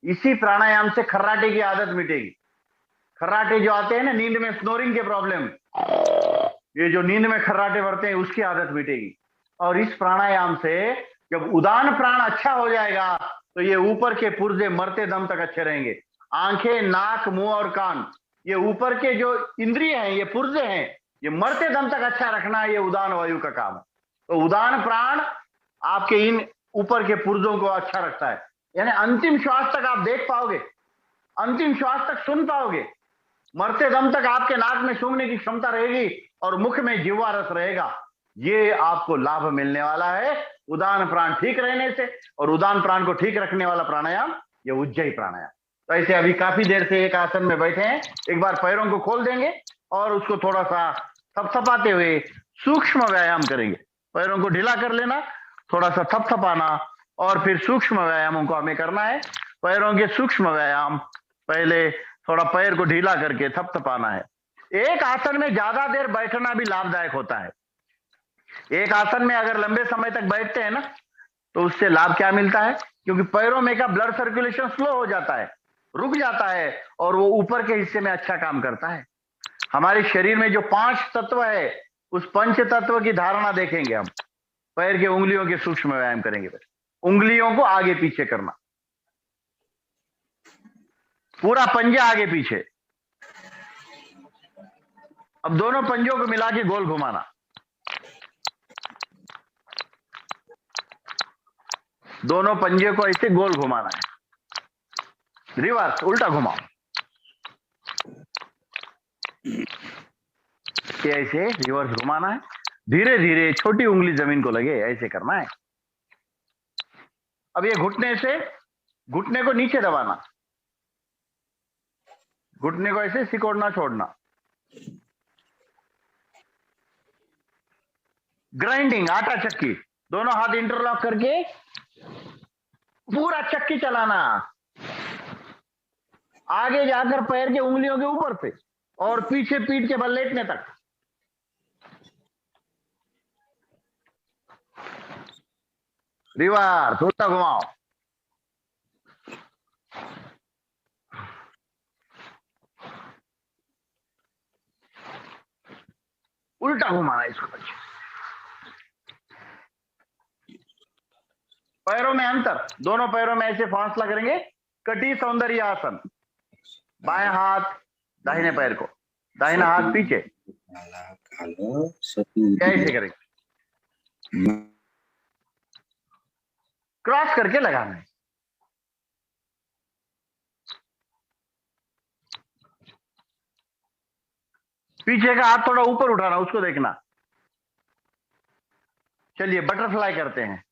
इसी प्राणायाम से खर्राटे की आदत मिटेगी। खर्राटे जो आते हैं ना नींद में, स्नोरिंग के प्रॉब्लम, ये जो नींद में खर्राटे भरते हैं उसकी आदत मिटेगी। और इस प्राणायाम से जब उदान प्राण अच्छा हो जाएगा तो ये ऊपर के पुर्जे मरते दम तक अच्छे रहेंगे। आंखें, नाक, मुंह और कान, ये ऊपर के जो इंद्रिय हैं, ये पुर्जे हैं, ये मरते दम तक अच्छा रखना ये उदान वायु का काम है। तो उदान प्राण आपके इन ऊपर के पुर्जों को अच्छा रखता है। यानी अंतिम श्वास तक आप देख पाओगे, अंतिम श्वास तक सुन पाओगे, मरते दम तक आपके नाक में सूंघने की क्षमता रहेगी और मुख में जिह्वा रस रहेगा। ये आपको लाभ मिलने वाला है उदान प्राण ठीक रहने से। और उदान प्राण को ठीक रखने वाला प्राणायाम ये उज्जयी प्राणायाम। तो ऐसे अभी काफी देर से एक आसन में बैठे हैं, एक बार पैरों को खोल देंगे और उसको थोड़ा सा थपथपाते हुए सूक्ष्म व्यायाम करेंगे। पैरों को ढीला कर लेना, थोड़ा सा थपथपाना, और फिर सूक्ष्म व्यायामों को हमें करना है। पैरों के सूक्ष्म व्यायाम, पहले थोड़ा पैर को ढीला करके थपथपाना है। एक आसन में ज्यादा देर बैठना भी लाभदायक होता है। एक आसन में अगर लंबे समय तक बैठते हैं ना, तो उससे लाभ क्या मिलता है, क्योंकि पैरों में का ब्लड सर्कुलेशन स्लो हो जाता है, रुक जाता है, और वो ऊपर के हिस्से में अच्छा काम करता है। हमारे शरीर में जो 5 तत्व है, उस पंच तत्व की धारणा देखेंगे हम। पैर के उंगलियों के सूक्ष्म व्यायाम करेंगे। उंगलियों को आगे पीछे करना, पूरा पंजा आगे पीछे। अब दोनों पंजों को मिला के गोल घुमाना, दोनों पंजे को ऐसे गोल घुमाना है। रिवर्स, उल्टा घुमाओ, ऐसे रिवर्स घुमाना है। धीरे धीरे छोटी उंगली जमीन को लगे, ऐसे करना है। अब ये घुटने से, घुटने को नीचे दबाना, घुटने को ऐसे सिकोड़ना छोड़ना। ग्राइंडिंग, आटा चक्की, दोनों हाथ इंटरलॉक करके पूरा चक्की चलाना, आगे जाकर पैर के उंगलियों के ऊपर से और पीछे पीठ के बल लेटने तक। रिवर्स, उल्टा घुमाओ, उल्टा घुमाना इसको। पैरों में अंतर, दोनों पैरों में ऐसे फासला करेंगे। कटी सौंदर्य आसन, बाएं हाथ दाहिने पैर को, दाहिना हाथ पीछे, कैसे करेंगे, क्रॉस करके लगाना है। पीछे का हाथ थोड़ा ऊपर उठाना, उसको देखना। चलिए बटरफ्लाई करते हैं।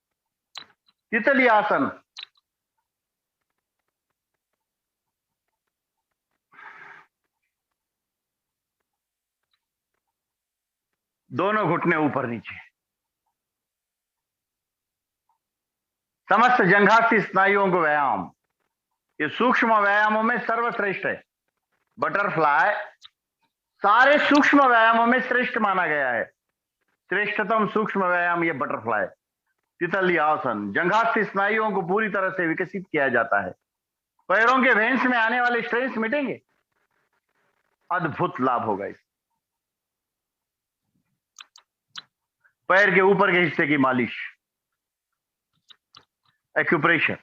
तितली आसन, दोनों घुटने ऊपर नीचे, समस्त जंघास्थी स्नायुओं को व्यायाम। ये सूक्ष्म व्यायामों में सर्वश्रेष्ठ है। बटरफ्लाई सारे सूक्ष्म व्यायामों में श्रेष्ठ माना गया है। श्रेष्ठतम सूक्ष्म व्यायाम ये बटरफ्लाई, तितली आसन। जंघास्थी स्नायुओं को पूरी तरह से विकसित किया जाता है। पैरों के वेन्स में आने वाले स्ट्रेस मिटेंगे, अद्भुत लाभ होगा इस। पैर के ऊपर के हिस्से की मालिश, एक्यूप्रेशर।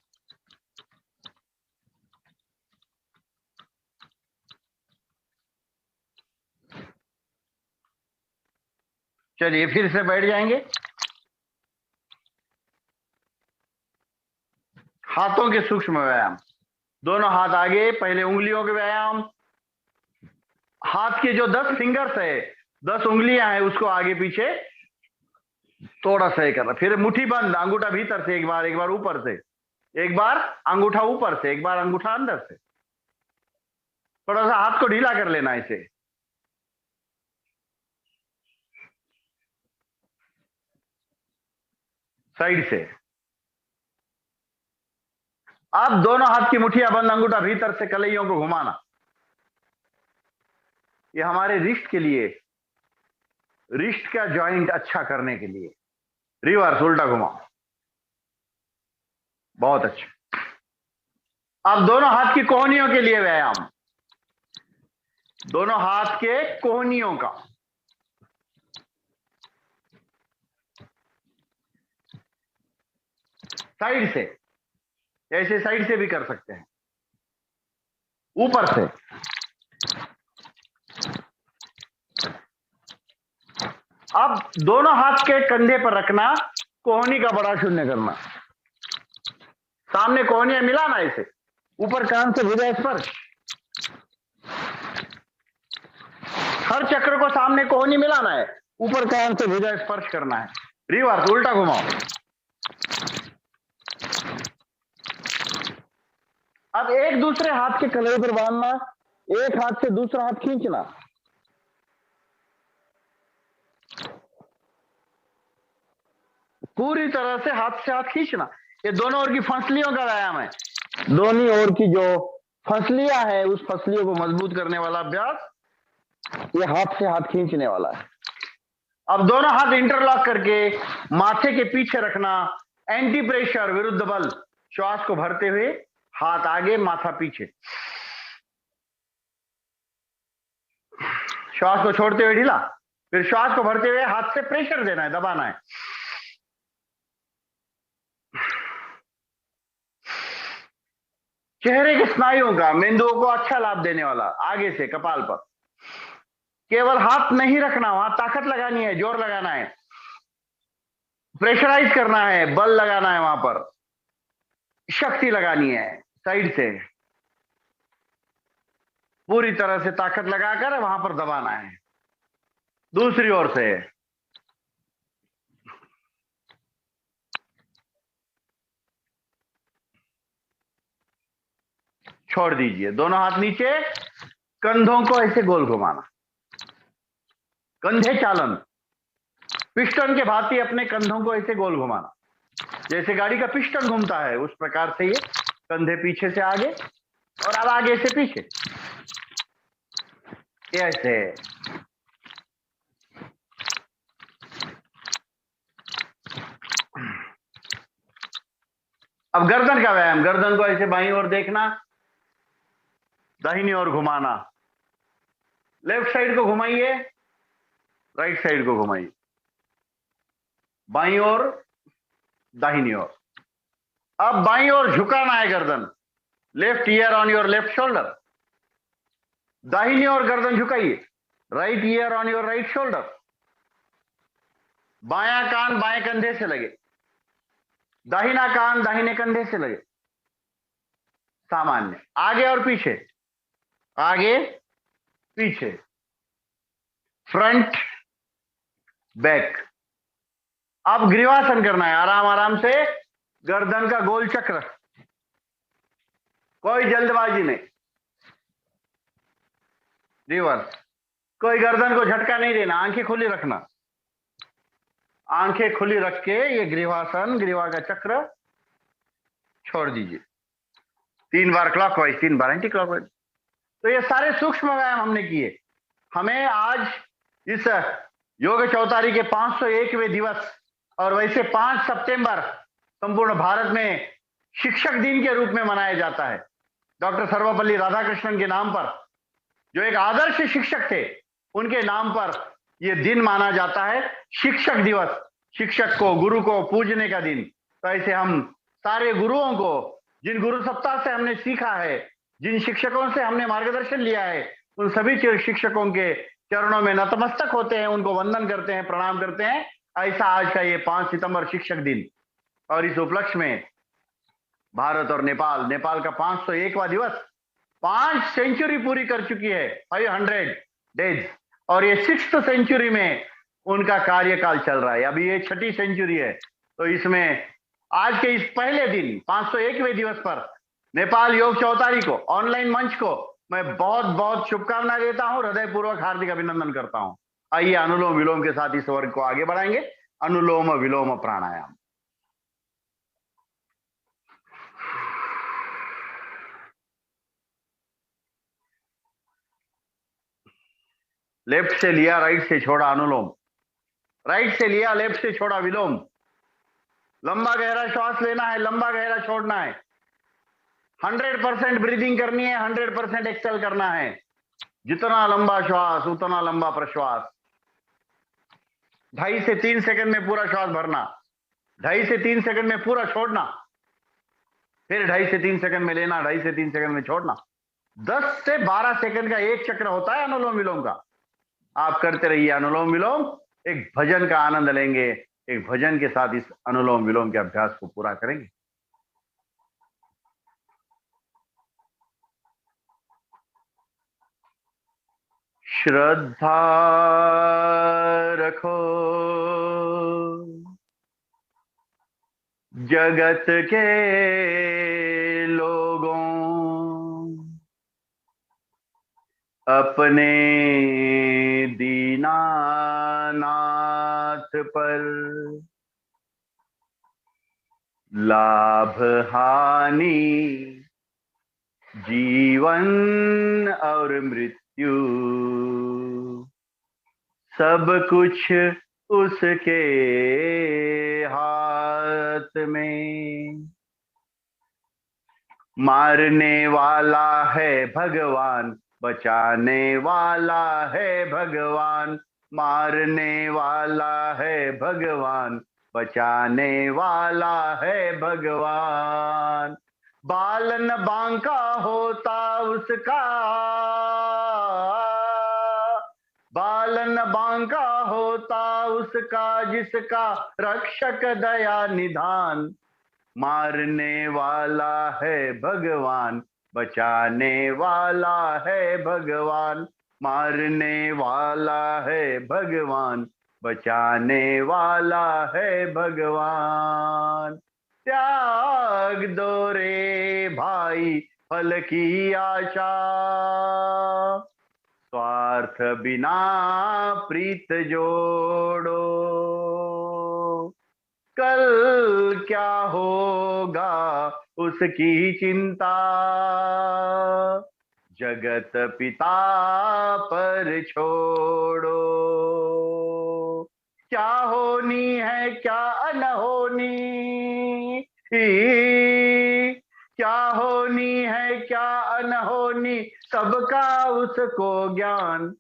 चलिए फिर से बैठ जाएंगे। हाथों के सूक्ष्म व्यायाम, दोनों हाथ आगे, पहले उंगलियों के व्यायाम। हाथ के जो 10 फिंगर्स है, 10 उंगलियां हैं, उसको आगे पीछे थोड़ा सा करना। फिर मुट्ठी बंद, अंगूठा भीतर से एक बार ऊपर से, एक बार अंगूठा ऊपर से, एक बार अंगूठा अंदर से। थोड़ा सा हाथ को ढीला कर लेना इसे। साइड से। अब दोनों हाथ की मुट्ठियां बंद, अंगूठा भीतर से, कलाइयों को घुमाना। ये हमारे रिस्ट के लिए, रिस्ट का जॉइंट अच्छा करने के लिए। रिवर्स, उल्टा घुमाओ, बहुत अच्छा। अब दोनों हाथ की कोहनियों के लिए व्यायाम, दोनों हाथ के कोहनियों का। साइड से, ऐसे साइड से भी कर सकते हैं, ऊपर से। अब दोनों हाथ के कंधे पर रखना, कोहनी का बड़ा शून्य करना। सामने कोहनियां मिलाना इसे, ऊपर कान से भुजा स्पर्श। हर चक्र को सामने कोहनी मिलाना है, ऊपर कान से भुजा स्पर्श करना है। रिवर्स, उल्टा घुमाओ। अब एक दूसरे हाथ के कलाई पर बांधना, एक हाथ से दूसरा हाथ खींचना। पूरी तरह से हाथ खींचना। ये दोनों ओर की फंसलियों का व्यायाम है। दोनों ओर की जो फंसलियां है उस फंसलियों को मजबूत करने वाला अभ्यास ये हाथ से हाथ खींचने वाला है। अब दोनों हाथ इंटरलॉक करके माथे के पीछे रखना, एंटी प्रेशर विरुद्ध बल, श्वास को भरते हुए हाथ आगे माथा पीछे, श्वास को छोड़ते हुए ढीला, फिर श्वास को भरते हुए हाथ से प्रेशर देना है, दबाना है। चेहरे के स्नायुओं का, मेंदुओं को अच्छा लाभ देने वाला, आगे से कपाल पर केवल हाथ नहीं रखना, वहां ताकत लगानी है, जोर लगाना है, प्रेशराइज करना है, बल लगाना है, वहां पर शक्ति लगानी है। साइड से पूरी तरह से ताकत लगाकर वहां पर दबाना है। दूसरी ओर से छोड़ दीजिए, दोनों हाथ नीचे, कंधों को ऐसे गोल घुमाना, कंधे चालन, पिस्टन के भांति अपने कंधों को ऐसे गोल घुमाना, जैसे गाड़ी का पिस्टन घूमता है उस प्रकार से। ये कंधे पीछे से आगे और अब आगे से पीछे, ऐसे। अब गर्दन का व्यायाम, गर्दन को ऐसे बाईं ओर देखना, दाहिनी ओर घुमाना, लेफ्ट साइड को घुमाइए, राइट साइड को घुमाइए, बाईं ओर, दाहिनी ओर। अब बाईं ओर झुकाना है गर्दन, left ear on your left shoulder, दाहिनी ओर गर्दन झुकाइए, right ear on your right shoulder, बायां कान बाएं कंधे से लगे, दाहिना कान दाहिने कंधे से लगे, सामान्य, आगे और पीछे, आगे पीछे, फ्रंट बैक। अब ग्रीवासन करना है, आराम आराम से गर्दन का गोल चक्र, कोई जल्दबाजी नहीं, रिवर्स, कोई गर्दन को झटका नहीं देना, आंखें खुली रखना, आंखें खुली रख के ये ग्रीवासन, ग्रीवा का चक्र छोड़ दीजिए। 3 बार क्लॉकवाइज, 3 बार एंटी क्लॉकवाइज। तो ये सारे सूक्ष्म व्यायाम हमने किए। हमें आज इस योग चौतारी के 501वें दिवस और वैसे 5 सितंबर संपूर्ण भारत में शिक्षक दिन के रूप में मनाया जाता है। डॉक्टर सर्वपल्ली राधाकृष्णन के नाम पर, जो एक आदर्श शिक्षक थे, उनके नाम पर यह दिन माना जाता है शिक्षक दिवस, शिक्षक को, गुरु को पूजने का दिन। तो ऐसे हम सारे गुरुओं को, जिन गुरु सप्ताह से हमने सीखा है, जिन शिक्षकों से हमने मार्गदर्शन लिया है, उन सभी शिक्षकों के चरणों में नतमस्तक होते हैं, उनको वंदन करते हैं, प्रणाम करते हैं। ऐसा आज का ये 5 सितंबर शिक्षक दिन, और इस उपलक्ष्य में भारत और नेपाल, नेपाल का 501वां दिवस 5 सेंचुरी पूरी कर चुकी है, 500 डेज, और ये 6th सेंचुरी में उनका कार्यकाल चल रहा है। अभी ये 6ठी सेंचुरी है। तो इसमें आज के इस पहले दिन 501वें दिवस पर नेपाल योग चौतारी को, ऑनलाइन मंच को मैं बहुत बहुत शुभकामनाएं देता हूं, हृदयपूर्वक हार्दिक अभिनंदन करता हूं। आइए अनुलोम विलोम के साथ इस वर्ग को आगे बढ़ाएंगे। अनुलोम विलोम प्राणायाम। लेफ्ट से लिया, राइट से छोड़ा अनुलोम, राइट से लिया, लेफ्ट से छोड़ा विलोम। लंबा गहरा श्वास लेना है, लंबा गहरा छोड़ना है, 100% ब्रीदिंग करनी है, 100% एक्सेल करना है। जितना लंबा श्वास उतना लंबा प्रश्वास। 2.5 से 3 सेकंड में पूरा श्वास भरना, 2.5 से 3 सेकंड में पूरा छोड़ना, फिर 2.5 से 3 सेकंड में लेना, 2.5 से 3 सेकंड में छोड़ना। 10 से 12 सेकंड का एक चक्र होता है अनुलोम विलोम का। आप करते रहिए अनुलोम विलोम, एक भजन का आनंद लेंगे, एक भजन के साथ इस अनुलोम विलोम के अभ्यास को पूरा करेंगे। श्रद्धा रखो जगत के लोगों, अपने दीनानाथ पर लाभ हानि, जीवन और मृत्यु, सब कुछ उसके हाथ में। मारने वाला है भगवान, बचाने वाला है भगवान। मारने वाला है भगवान, बचाने वाला है भगवान। बालन बांका होता उसका, बालन बांका होता उसका, जिसका रक्षक दया निधान। मारने वाला है भगवान, बचाने वाला है भगवान। मारने वाला है भगवान, बचाने वाला है भगवान। त्याग दो रे भाई फल की आशा, स्वार्थ बिना प्रीत जोड़ो। कल क्या होगा उसकी चिंता, जगत पिता पर छोड़ो। क्या होनी है क्या अनहोनी, क्या होनी है क्या अनहोनी, सबका उसको ज्ञान।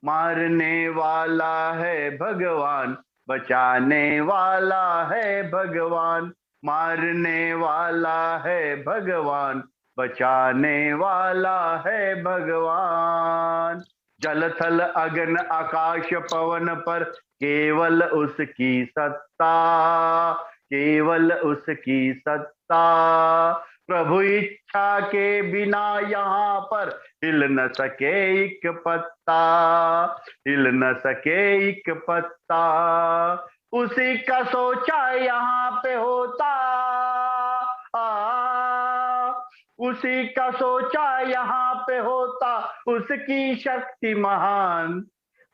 मारने वाला है भगवान, बचाने वाला है भगवान। मारने वाला है भगवान, बचाने वाला है भगवान। जल थल अगन आकाश पवन पर केवल उसकी सत्ता, केवल उसकी सत्ता। प्रभु इच्छा के बिना यहाँ पर हिल न सके एक पत्ता, हिल न सके एक पत्ता। उसी का सोचा यहाँ पे होता, उसी का सोचा यहाँ पे होता, उसकी शक्ति महान।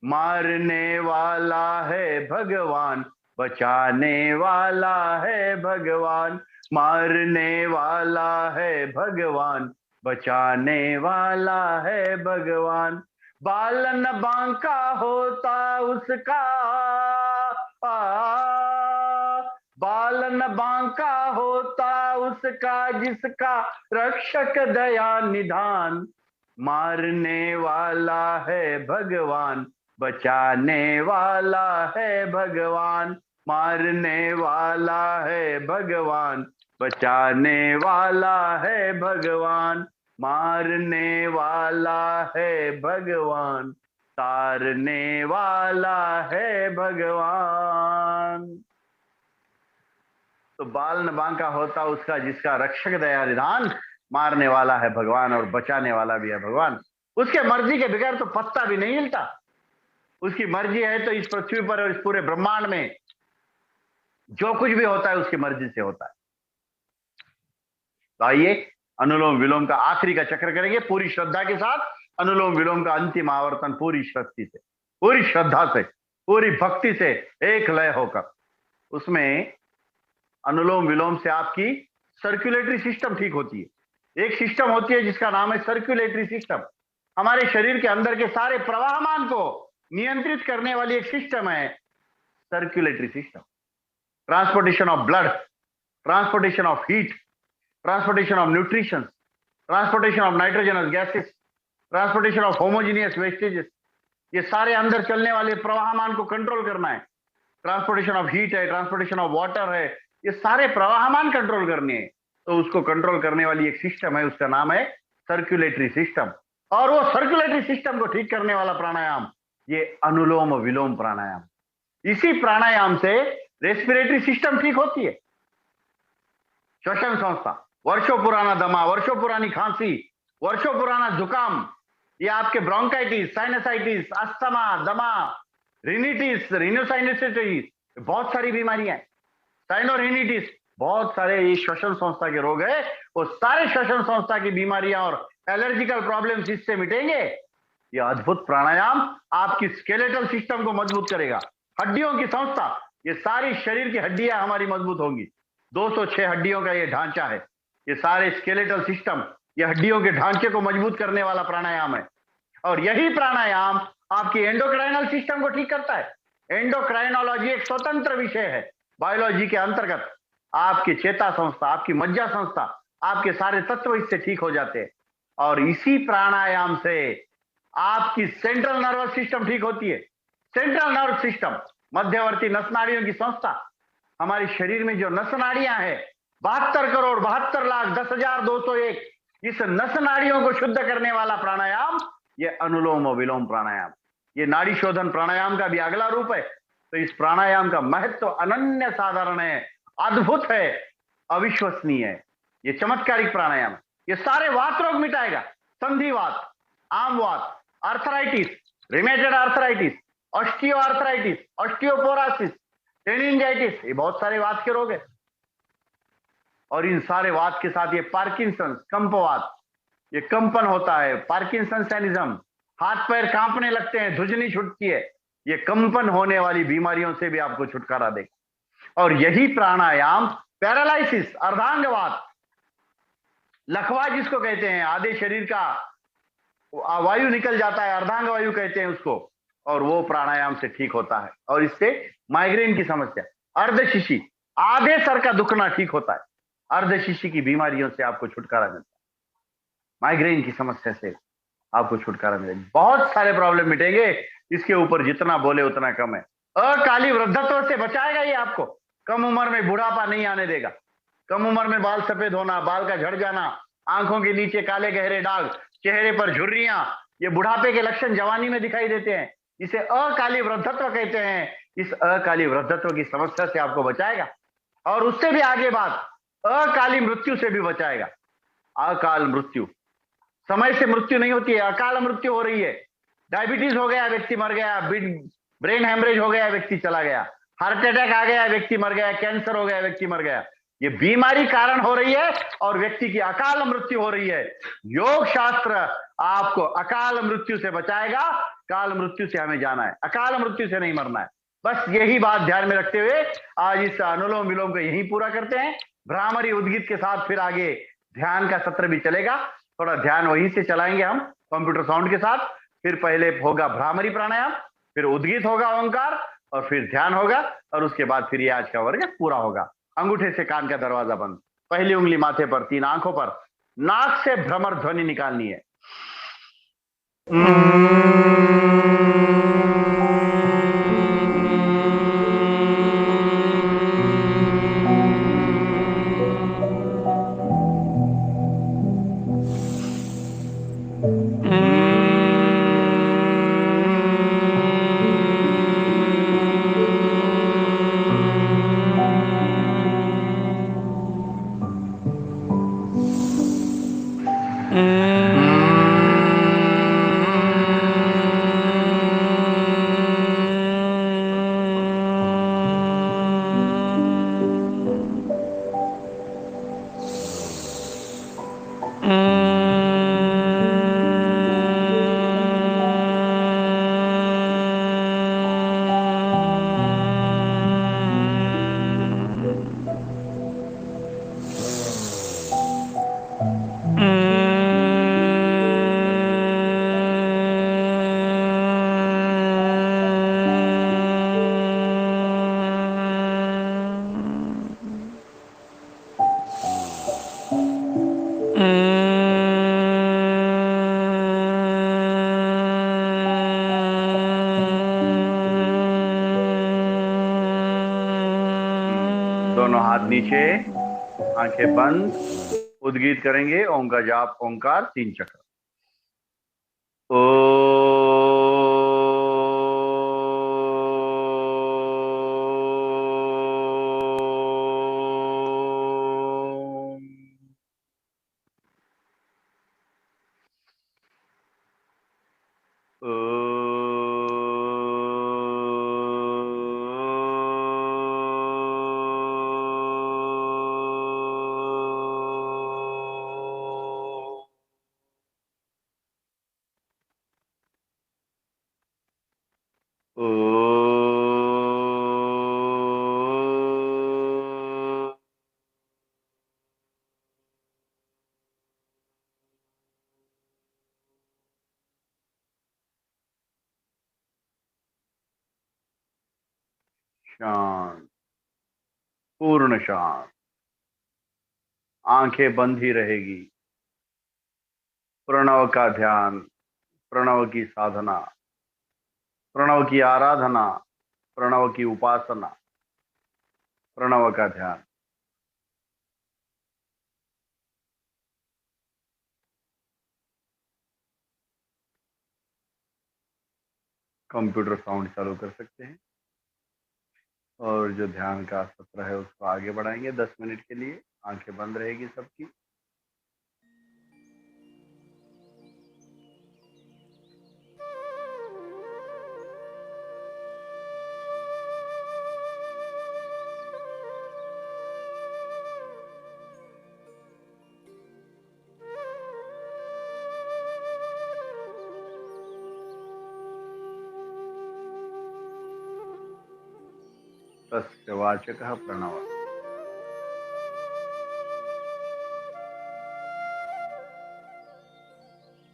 मारने वाला है भगवान, बचाने वाला है भगवान। मारने वाला है भगवान, बचाने वाला है भगवान। बालन बांका होता उसका, बालन बांका होता उसका, जिसका रक्षक दया निधान। मारने वाला है भगवान, बचाने वाला है भगवान। मारने वाला है भगवान, बचाने वाला है भगवान। मारने वाला है भगवान, तारने वाला है भगवान। तो बाल न बांका होता उसका, जिसका रक्षक दया निधान। मारने वाला है भगवान और बचाने वाला भी है भगवान। उसके मर्जी के बगैर तो पत्ता भी नहीं हिलता। उसकी मर्जी है तो इस पृथ्वी पर और इस पूरे ब्रह्मांड में जो कुछ भी होता है उसकी मर्जी से होता है। तो आइए अनुलोम विलोम का आखिरी का चक्र करेंगे पूरी श्रद्धा के साथ। अनुलोम विलोम का अंतिम आवर्तन पूरी शक्ति से, पूरी श्रद्धा से, पूरी भक्ति से एक लय होकर। उसमें अनुलोम विलोम से आपकी सर्कुलेटरी सिस्टम ठीक होती है। एक सिस्टम होती है जिसका नाम है सर्कुलेटरी सिस्टम। हमारे शरीर के अंदर के सारे प्रवाहमान को नियंत्रित करने वाली एक सिस्टम है circulatory system. Transportation of blood, transportation of heat, transportation of nutrition, transportation of nitrogenous gases, transportation of homogeneous vestiges, ये सारे अंदर चलने वाले प्रवाहमान को कंट्रोल करना है। ट्रांसपोर्टेशन ऑफ हीट है, ट्रांसपोर्टेशन ऑफ वाटर है, ये सारे प्रवाहमान कंट्रोल करने हैं। तो उसको कंट्रोल करने वाली एक सिस्टम है, उसका नाम है सर्कुलेटरी सिस्टम। और वो सर्कुलेटरी सिस्टम को ठीक करने वाला प्राणायाम ये अनुलोम विलोम प्राणायाम। इसी प्राणायाम से रेस्पिरेटरी सिस्टम ठीक होती है। श्वसन संस्था, वर्षों पुराना दमा, वर्षों पुरानी खांसी, वर्षों पुराना जुकाम, ये आपके ब्रोंकाइटिस, साइनसाइटिस, अस्थमा, दमा, रिनिटिस, रिनोसाइनसाइटिस, बहुत सारी बीमारियां हैं। साइनोरिनिटिस, बहुत सारे ये श्वसन संस्था के रोग है। वो सारे श्वसन संस्था की बीमारियां और एलर्जिकल प्रॉब्लम्स इससे मिटेंगे। ये अद्भुत प्राणायाम आपकी स्केलेटल सिस्टम को मजबूत करेगा। हड्डियों की संस्था, ये सारी शरीर की हड्डियां हमारी मजबूत होंगी। 206 हड्डियों का ये ढांचा है, ये सारे स्केलेटल सिस्टम, ये हड्डियों के ढांचे को मजबूत करने वाला प्राणायाम है। और यही प्राणायाम आपकी एंडोक्राइनल सिस्टम को ठीक करता है। एंडोक्राइनोलॉजी एक स्वतंत्र विषय है बायोलॉजी के अंतर्गत। आपकी चेता संस्था, आपकी मज्जा संस्था, आपके सारे तत्व इससे ठीक हो जाते हैं। और इसी प्राणायाम से आपकी सेंट्रल नर्वस सिस्टम ठीक होती है। सेंट्रल नर्व सिस्टम, मध्यवर्ती नस नाड़ियों की संस्था। हमारे शरीर में जो नस नाड़ियां हैं, 72 करोड़ 72 लाख 10,201, इस नस नाड़ियों को शुद्ध करने वाला प्राणायाम ये अनुलोम और विलोम प्राणायाम, ये नाड़ी शोधन प्राणायाम का भी अगला रूप है। तो इस प्राणायाम का महत्व अनन्य साधारण है, अद्भुत है, अविश्वसनीय है। ये चमत्कारिक प्राणायाम, ये सारे वात रोग मिटाएगा। संधिवात, आमवात, arthritis, rheumatoid arthritis, osteoarthritis, osteoporosis, tendinitis, ये बहुत सारे वात के रोग है। और इन सारे वात के साथ ये पार्किंसन, कंपवात, ये कंपन होता है, पार्किंसनिज्म, हाथ पैर कांपने लगते हैं, धुजनी छूटती है, ये कंपन होने वाली बीमारियों से भी आपको छुटकारा देगा। और यही प्राणायाम पैरालिसिस, अर्धांगवात, लकवा जिसको कहते हैं, आधे शरीर का वायु निकल जाता है, अर्धांग वायु कहते हैं उसको, और वो प्राणायाम से ठीक होता है। और इससे माइग्रेन की समस्या, अर्धशिशी, आधे सर का दुखना ठीक होता है। अर्धशिशी की बीमारियों से आपको छुटकारा मिलता है, माइग्रेन की समस्या से आपको छुटकारा मिलेगा। बहुत सारे प्रॉब्लम मिटेंगे, इसके ऊपर जितना बोले उतना कम है। अकाली वृद्धत्व से बचाएगा ये आपको, कम उम्र में बुढ़ापा नहीं आने देगा। कम उम्र में बाल सफेद होना, बाल का झड़ जाना, आंखों के नीचे काले गहरे दाग, चेहरे पर झुर्रियां, ये बुढ़ापे के लक्षण जवानी में दिखाई देते हैं। इसे अकाली वृद्धत्व कहते हैं। इस अकाली वृद्धत्व की समस्या से आपको बचाएगा। और उससे भी आगे बात, अकाली मृत्यु से भी बचाएगा। अकाल मृत्यु, समय से मृत्यु नहीं होती है, अकाल मृत्यु हो रही है। डायबिटीज हो गया, व्यक्ति मर गया, ब्रेन हेमरेज हो गया, व्यक्ति चला गया, हार्ट अटैक आ गया, व्यक्ति मर गया, कैंसर हो गया, व्यक्ति मर गया। ये बीमारी कारण हो रही है और व्यक्ति की अकाल मृत्यु हो रही है। योग शास्त्र आपको अकाल मृत्यु से बचाएगा। काल मृत्यु से हमें जाना है, अकाल मृत्यु से नहीं मरना है। बस यही बात ध्यान में रखते हुए आज इस अनुलोम विलोम को यहीं पूरा करते हैं। भ्रामरी उद्गीत के साथ फिर आगे ध्यान का सत्र भी चलेगा। थोड़ा ध्यान वहीं से चलाएंगे हम कंप्यूटर साउंड के साथ। फिर पहले होगा भ्रामरी प्राणायाम, फिर उद्गीत होगा ओंकार, और फिर ध्यान होगा, और उसके बाद फिर ये आज का वर्ग पूरा होगा। अंगूठे से कान का दरवाजा बंद, पहली उंगली माथे पर, 3 आंखों पर, नाक से भ्रमर ध्वनि निकालनी है। दोनों हाथ नीचे, आंखें बंद, उद्गीत करेंगे। ओम का जाप, ओंकार 3 चक्र। शांत, पूर्ण शांत। आंखें बंद ही रहेगी। प्रणव का ध्यान, प्रणव की साधना, प्रणव की आराधना, प्रणव की उपासना, प्रणव का ध्यान। कंप्यूटर साउंड चालू कर सकते हैं और जो ध्यान का सत्र है उसको आगे बढ़ाएंगे 10 मिनट के लिए। आंखें बंद रहेगी सबकी। तस्य वाचकः प्रणव।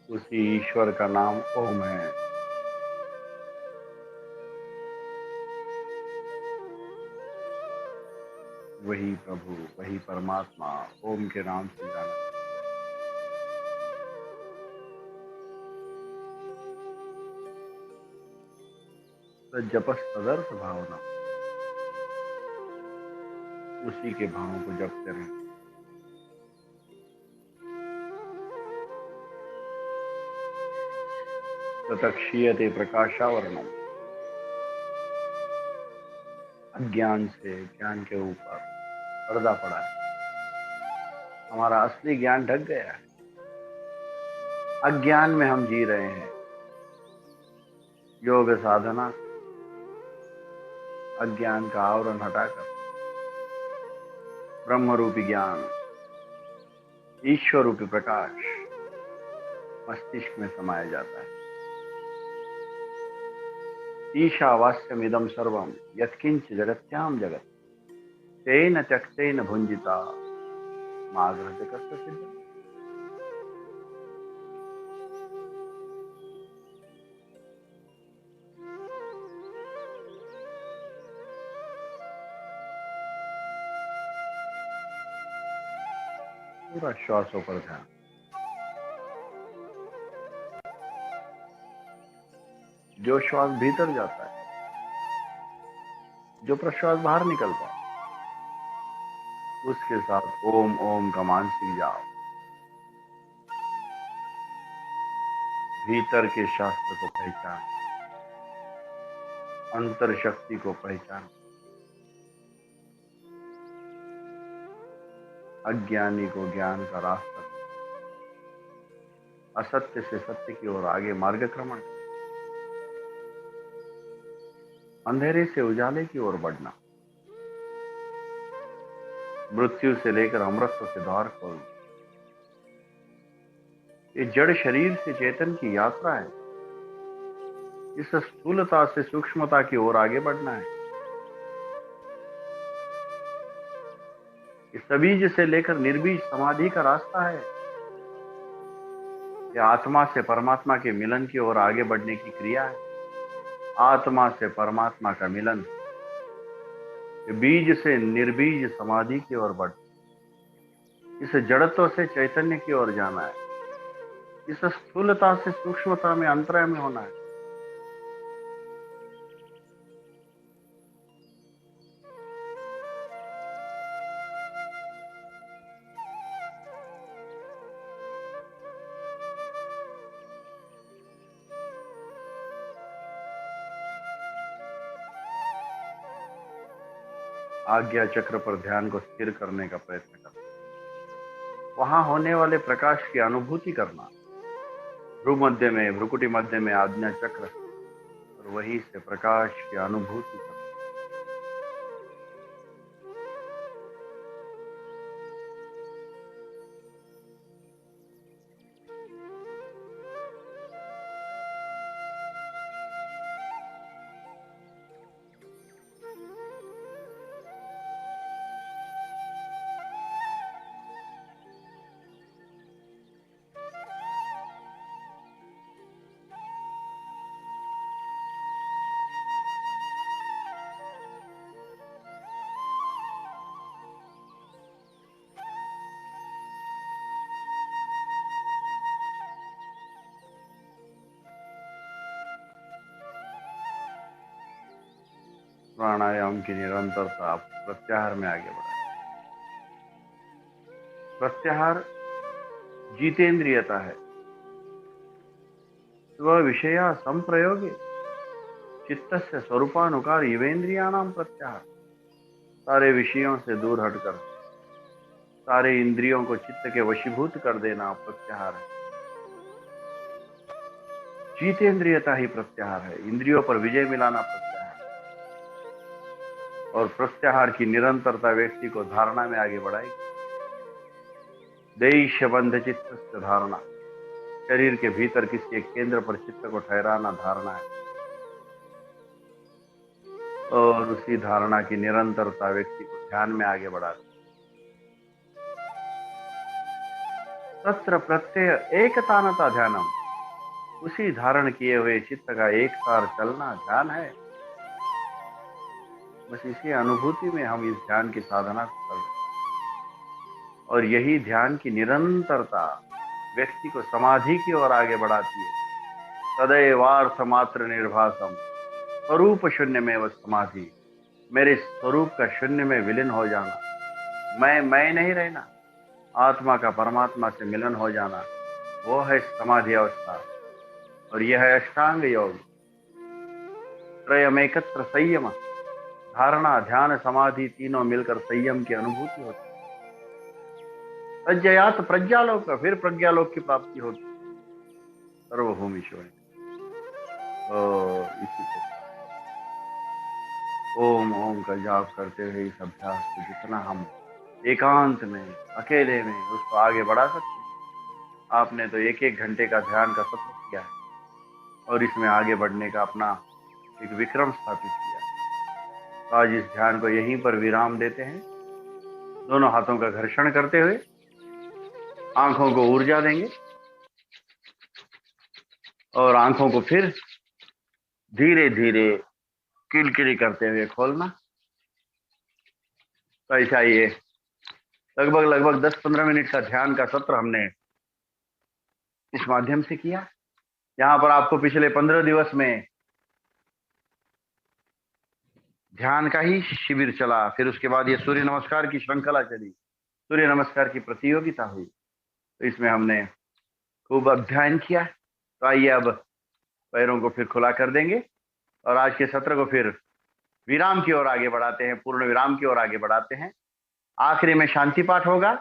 उसी ईश्वर का नाम ओम है। वही प्रभु, वही परमात्मा ओम के नाम से जाना। जपस तदर्थ भावना, उसी के भावों को जपते रहें। ततक्षीयते प्रकाशावरणम, अज्ञान से ज्ञान के ऊपर पर्दा पड़ा है। हमारा असली ज्ञान ढक गया है। अज्ञान में हम जी रहे हैं। योग साधना से अज्ञान का आवरण हटाकर ब्रह्म रूपी ज्ञान, ईश्वर रूपी प्रकाश मस्तिष्क में समाया जाता है। ईशावास्यमिदं सर्वं यत्किंच जगत्याम जगत तेन त्यक्तेन भुंजिता माग्रहजगस्य सिद्धम्। पूरा श्वासों पर ध्यान। जो श्वास भीतर जाता है, जो प्रश्वास बाहर निकलता है, उसके साथ ओम ओम का मानसिक जाप। भीतर के शास्त्र को पहचान, अंतर शक्ति को पहचान। अज्ञानी को ज्ञान का रास्ता, असत्य से सत्य की ओर आगे मार्गक्रमण, अंधेरे से उजाले की ओर बढ़ना, मृत्यु से लेकर अमृत से द्वार खोलना। ये जड़ शरीर से चेतन की यात्रा है। इस स्थूलता से सूक्ष्मता की ओर आगे बढ़ना है। इस सबीज से लेकर निर्बीज समाधि का रास्ता है। यह आत्मा से परमात्मा के मिलन की ओर आगे बढ़ने की क्रिया है। आत्मा से परमात्मा का मिलन, बीज से निर्बीज समाधि की ओर बढ़, इस जड़त्व से चैतन्य की ओर जाना है। इस स्थूलता से सूक्ष्मता में अंतराय में होना है। आज्ञा चक्र पर ध्यान को स्थिर करने का प्रयत्न करना, वहां होने वाले प्रकाश की अनुभूति करना। भ्रू मध्य में, भ्रुकुटी मध्य में आज्ञा चक्र, और वहीं से प्रकाश की अनुभूति करना। प्राणायाम की निरंतरता प्रत्याहार में आगे बढ़ाए। प्रत्याहार जितेंद्रियता है। स्व विषया संप्रयोगे चित्तस्य स्वरूपानुकार इवेंद्रियाणाम प्रत्याहार। सारे विषयों से दूर हटकर सारे इंद्रियों को चित्त के वशीभूत कर देना प्रत्याहार है। जितेंद्रियता ही प्रत्याहार है। इंद्रियों पर विजय मिलाना प्रत्याहार है। और प्रत्याहार की निरंतरता व्यक्ति को धारणा में आगे बढ़ाएगी। देश बंध चित्त से धारणा, शरीर के भीतर किसी एक केंद्र पर चित्त को ठहराना धारणा है। और उसी धारणा की निरंतरता व्यक्ति को ध्यान में आगे बढ़ाती। तत्र प्रत्यय एकतानता ध्यानम, उसी धारण किए हुए चित्त का एक सार चलना ध्यान है। बस इसी अनुभूति में हम इस ध्यान की साधना को कर रहे हैं। और यही ध्यान की निरंतरता व्यक्ति को समाधि की ओर आगे बढ़ाती है। सदैवार्थ मात्र निर्भासम, स्वरूप शून्य में वह समाधि, मेरे स्वरूप का शून्य में विलीन हो जाना, मैं नहीं रहना, आत्मा का परमात्मा से मिलन हो जाना, वो है समाधि अवस्था। और यह है अष्टांग योग। त्रयम एकत्र संयम, धारणा ध्यान समाधि तीनों मिलकर संयम की अनुभूति होती है। प्रज्ञात प्रज्ञालोक, फिर प्रज्ञालोक की प्राप्ति होती है। सर्वभूमीश्वर इसी को ओम ओम का जाप करते हुए इस अभ्यास को जितना हम एकांत में अकेले में उसको आगे बढ़ा सकते हैं। आपने तो एक एक घंटे का ध्यान का सत्र किया है और इसमें आगे बढ़ने का अपना एक विक्रम स्थापित किया है। तो आज इस ध्यान को यहीं पर विराम देते हैं। दोनों हाथों का घर्षण करते हुए आंखों को ऊर्जा देंगे और आंखों को फिर धीरे धीरे किलकिली करते हुए खोलना। तो ऐसा ये लगभग 10-15 मिनट का ध्यान का सत्र हमने इस माध्यम से किया। यहाँ पर आपको पिछले 15 दिवस में ध्यान का ही शिविर चला, फिर उसके बाद ये सूर्य नमस्कार की श्रृंखला चली, सूर्य नमस्कार की प्रतियोगिता हुई। तो इसमें हमने खूब अध्ययन किया। तो आइए अब पैरों को फिर खुला कर देंगे और आज के सत्र को फिर विराम की ओर आगे बढ़ाते हैं, पूर्ण विराम की ओर आगे बढ़ाते हैं। आखिरी में शांति पाठ होगा,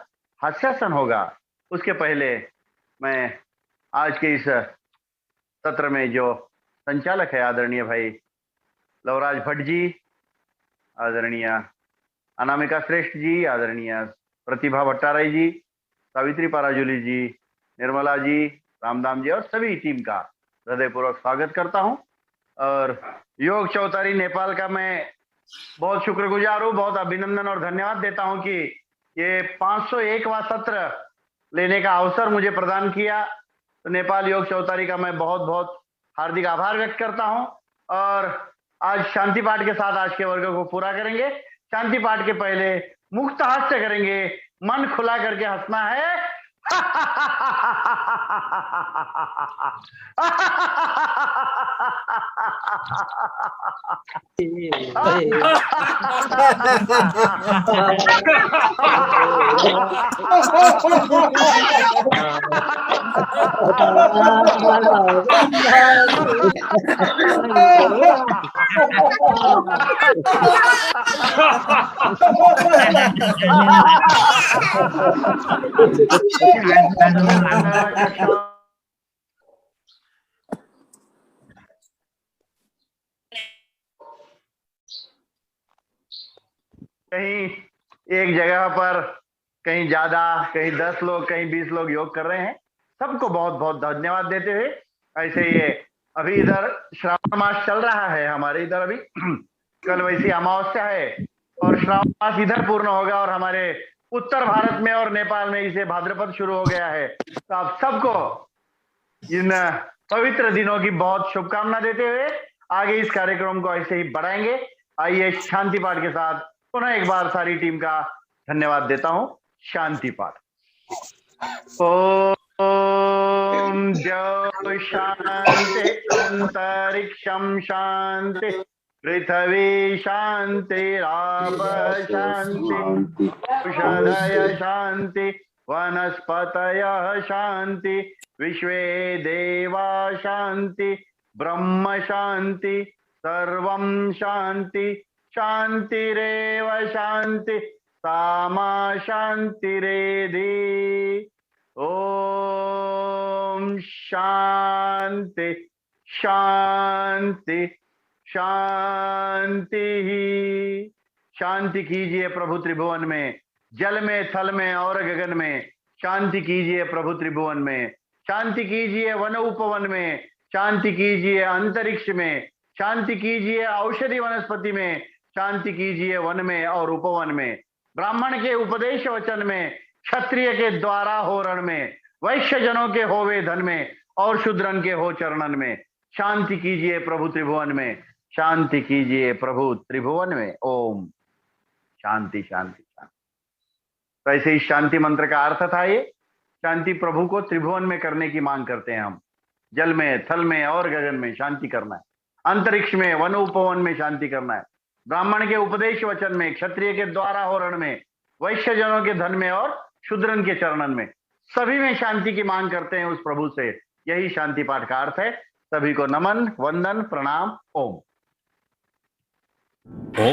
हास्यासन होगा। उसके पहले मैं आज के इस सत्र में जो संचालक है आदरणीय भाई लवराज भट्ट जी, आदरणीय अनामिका श्रेष्ठ जी, आदरणीय प्रतिभा भट्टाराई जी, सावित्री पाराजुली जी, निर्मला जी, रामदाम जी और सभी टीम का हृदयपूर्वक स्वागत करता हूं। और योग चौतारी नेपाल का मैं बहुत शुक्रगुजार हूँ, बहुत अभिनंदन और धन्यवाद देता हूं कि ये 501वां सत्र लेने का अवसर मुझे प्रदान किया। तो नेपाल योग चौतारी का मैं बहुत बहुत हार्दिक आभार व्यक्त करता हूं। और आज शांति पाठ के साथ आज के वर्ग को पूरा करेंगे। शांति पाठ के पहले मुक्त हास्य करेंगे, मन खुला करके हंसना है। कहीं एक जगह पर कहीं ज्यादा, कहीं 10 लोग, कहीं 20 लोग योग कर रहे हैं। सबको बहुत बहुत धन्यवाद देते हुए ऐसे ये अभी इधर श्रावण मास चल रहा है हमारे इधर। अभी कल वैसी अमावस्या है और श्रावण मास इधर पूर्ण होगा और हमारे उत्तर भारत में और नेपाल में इसे भाद्रपद शुरू हो गया है। तो आप सबको इन पवित्र दिनों की बहुत शुभकामना देते हुए आगे इस कार्यक्रम को ऐसे ही बढ़ाएंगे। आइए शांति पाठ के साथ पुनः एक बार सारी टीम का धन्यवाद देता हूं। शांति पाठ। ओम जय शांति अंतरिक्षम शांति पृथ्वी शान्तिराप शान्ति औषधय शान्ति वनस्पतयः शान्ति विश्वे देवा शान्ति ब्रह्म शान्ति सर्वं शान्ति शान्तिरेव शान्ति सामा शान्तिरेधि। ओम शांति शांति शांति। शांति कीजिए प्रभु त्रिभुवन में, जल में, थल में और गगन में। शांति कीजिए प्रभु त्रिभुवन में, शांति कीजिए वन उपवन में, शांति कीजिए अंतरिक्ष में, शांति कीजिए औषधि वनस्पति में, शांति कीजिए वन में और उपवन में, ब्राह्मण के उपदेश वचन में, क्षत्रिय के द्वारा हो रण में, वैश्य जनों के होवे धन में और शूद्रन के हो चरणन में। शांति कीजिए प्रभु त्रिभुवन में, शांति कीजिए प्रभु त्रिभुवन में। ओम शांति शांति शांति। तो ऐसे ही शांति मंत्र का अर्थ था ये। शांति प्रभु को त्रिभुवन में करने की मांग करते हैं हम। जल में, थल में और गगन में शांति करना है, अंतरिक्ष में, वन उपवन में शांति करना है, ब्राह्मण के उपदेश वचन में, क्षत्रिय के द्वारा हो रण में, वैश्य जनों के धन में और शूद्रन के चरणन में, सभी में शांति की मांग करते हैं उस प्रभु से। यही शांति पाठ का अर्थ है। सभी को नमन, वंदन, प्रणाम। ओम।